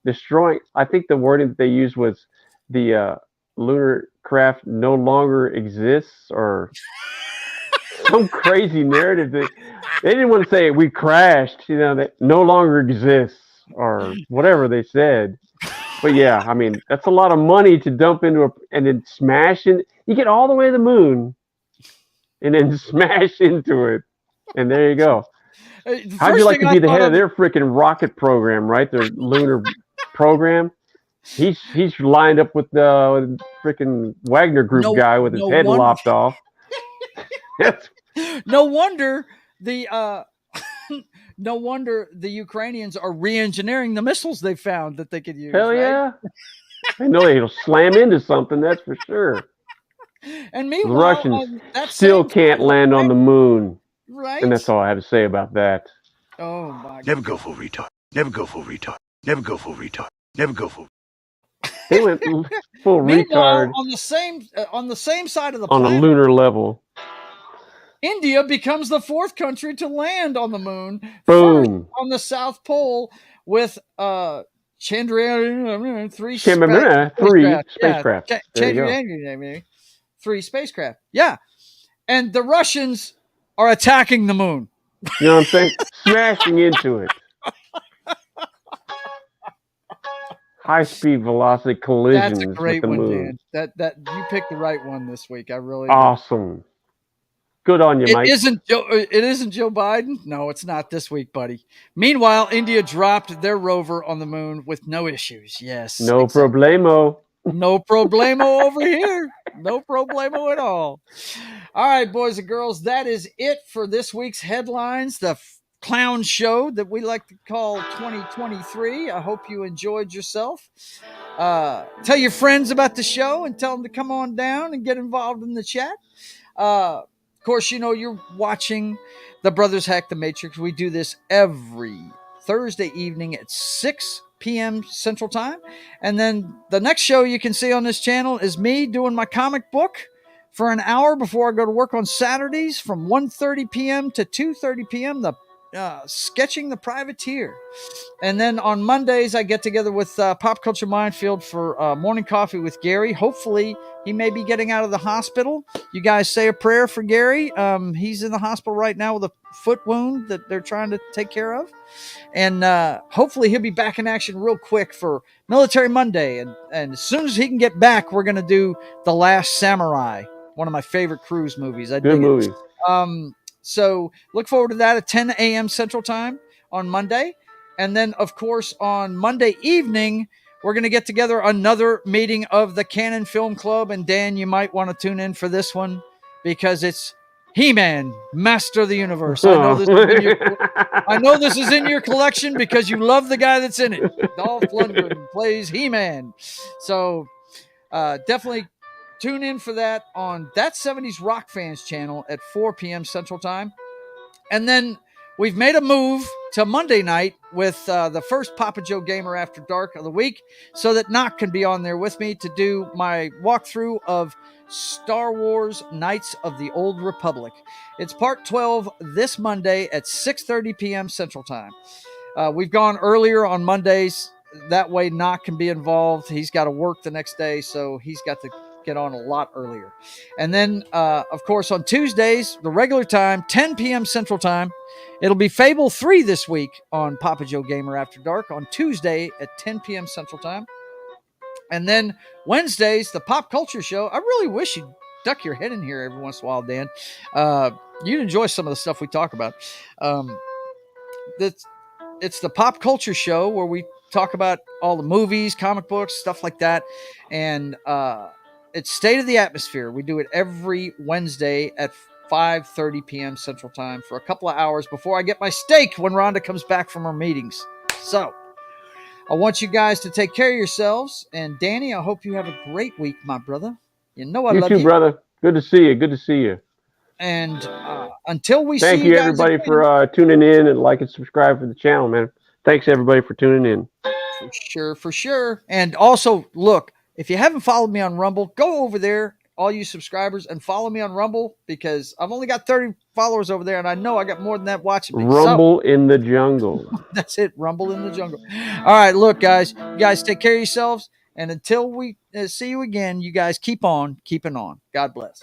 destroying. I think the wording that they used was the lunar craft no longer exists, or some crazy narrative. They didn't want to say we crashed, that no longer exists, or whatever they said. But yeah, I mean, that's a lot of money to dump into and then smash in. You get all the way to the moon and then smash into it. And there you go. How'd you like to be the head of their freaking rocket program, right? Their lunar program. He's lined up with the freaking Wagner Group guy with his head lopped off. No wonder no wonder the Ukrainians are re-engineering the missiles they found that they could use. Hell yeah. I know it'll slam into something, that's for sure. And meanwhile, the Russians still can't land on the moon. Right. And that's all I have to say about that. Oh my God. Never go full retard. Never go full retard. Never go full retard. Never go full. They went full retard on the same side of the planet. On a lunar level. India becomes the fourth country to land on the moon. Boom. On the South Pole with Chandrayaan 3 spacecraft. Chandrayaan 3 spacecraft. Yeah. And the Russians are attacking the moon. You know what I'm saying? Smashing into it. High-speed velocity collisions. That's a great with the one, moon. Dan. That you picked the right one this week. I really awesome. Good on you, Mike. It isn't Joe Biden. No, it's not this week, buddy. Meanwhile, India dropped their rover on the moon with no issues. Yes. No problemo. No problemo over here. No problemo at all. All right, boys and girls, that is it for this week's headlines. The clown show that we like to call 2023. I hope you enjoyed yourself. Tell your friends about the show and tell them to come on down and get involved in the chat. Of course, you're watching The Brothers Hack the Matrix. We do this every Thursday evening at 6 p.m. Central Time. And then the next show you can see on this channel is me doing my comic book for an hour before I go to work on Saturdays from 1:30 p.m. to 2:30 p.m. Sketching the Privateer. And then on Mondays, I get together with Pop Culture Minefield for Morning Coffee with Gary. Hopefully, he may be getting out of the hospital. You guys say a prayer for Gary. He's in the hospital right now with a foot wound that they're trying to take care of. And hopefully, he'll be back in action real quick for Military Monday. And as soon as he can get back, we're going to do The Last Samurai, one of my favorite cruise movies. Good movie. So look forward to that at 10 a.m. Central Time on Monday. And then, of course, on Monday evening, we're going to get together another meeting of the Canon Film Club. And Dan, you might want to tune in for this one. because it's He-Man, Master of the Universe. I know this is in your collection because you love the guy that's in it. Dolph Lundgren plays He-Man. So definitely tune in for that on That 70s Rock Fans channel at 4 p.m. Central Time. And then we've made a move to Monday night with the first Papa Joe Gamer After Dark of the week so that Knock can be on there with me to do my walkthrough of Star Wars Knights of the Old Republic. It's part 12 this Monday at 6:30 p.m. Central Time. We've gone earlier on Mondays. That way Knock can be involved. He's got to work the next day, so he's got to get on a lot earlier. And then, of course, on Tuesdays, the regular time, 10 p.m. Central Time, it'll be Fable 3 this week on Papa Joe Gamer After Dark on Tuesday at 10 p.m. Central Time. And then Wednesdays, the Pop Culture Show. I really wish you'd duck your head in here every once in a while, Dan. You'd enjoy some of the stuff we talk about. It's the Pop Culture Show where we talk about all the movies, comic books, stuff like that. And it's State of the Atmosphere. We do it every Wednesday at 5:30 p.m. Central Time for a couple of hours before I get my steak when Rhonda comes back from her meetings. So I want you guys to take care of yourselves. And Danny, I hope you have a great week, my brother. You know I love you. You too, brother. Good to see you. Good to see you. And until we Thank see you, guys everybody, again, for tuning in and like and subscribe for the channel, man. Thanks, everybody, for tuning in. For sure. And also, look, if you haven't followed me on Rumble, go over there, all you subscribers, and follow me on Rumble because I've only got 30 followers over there, and I know I got more than that watching me. Rumble in the jungle. That's it, Rumble in the jungle. All right, look, guys, you guys take care of yourselves, and until we see you again, you guys keep on keeping on. God bless.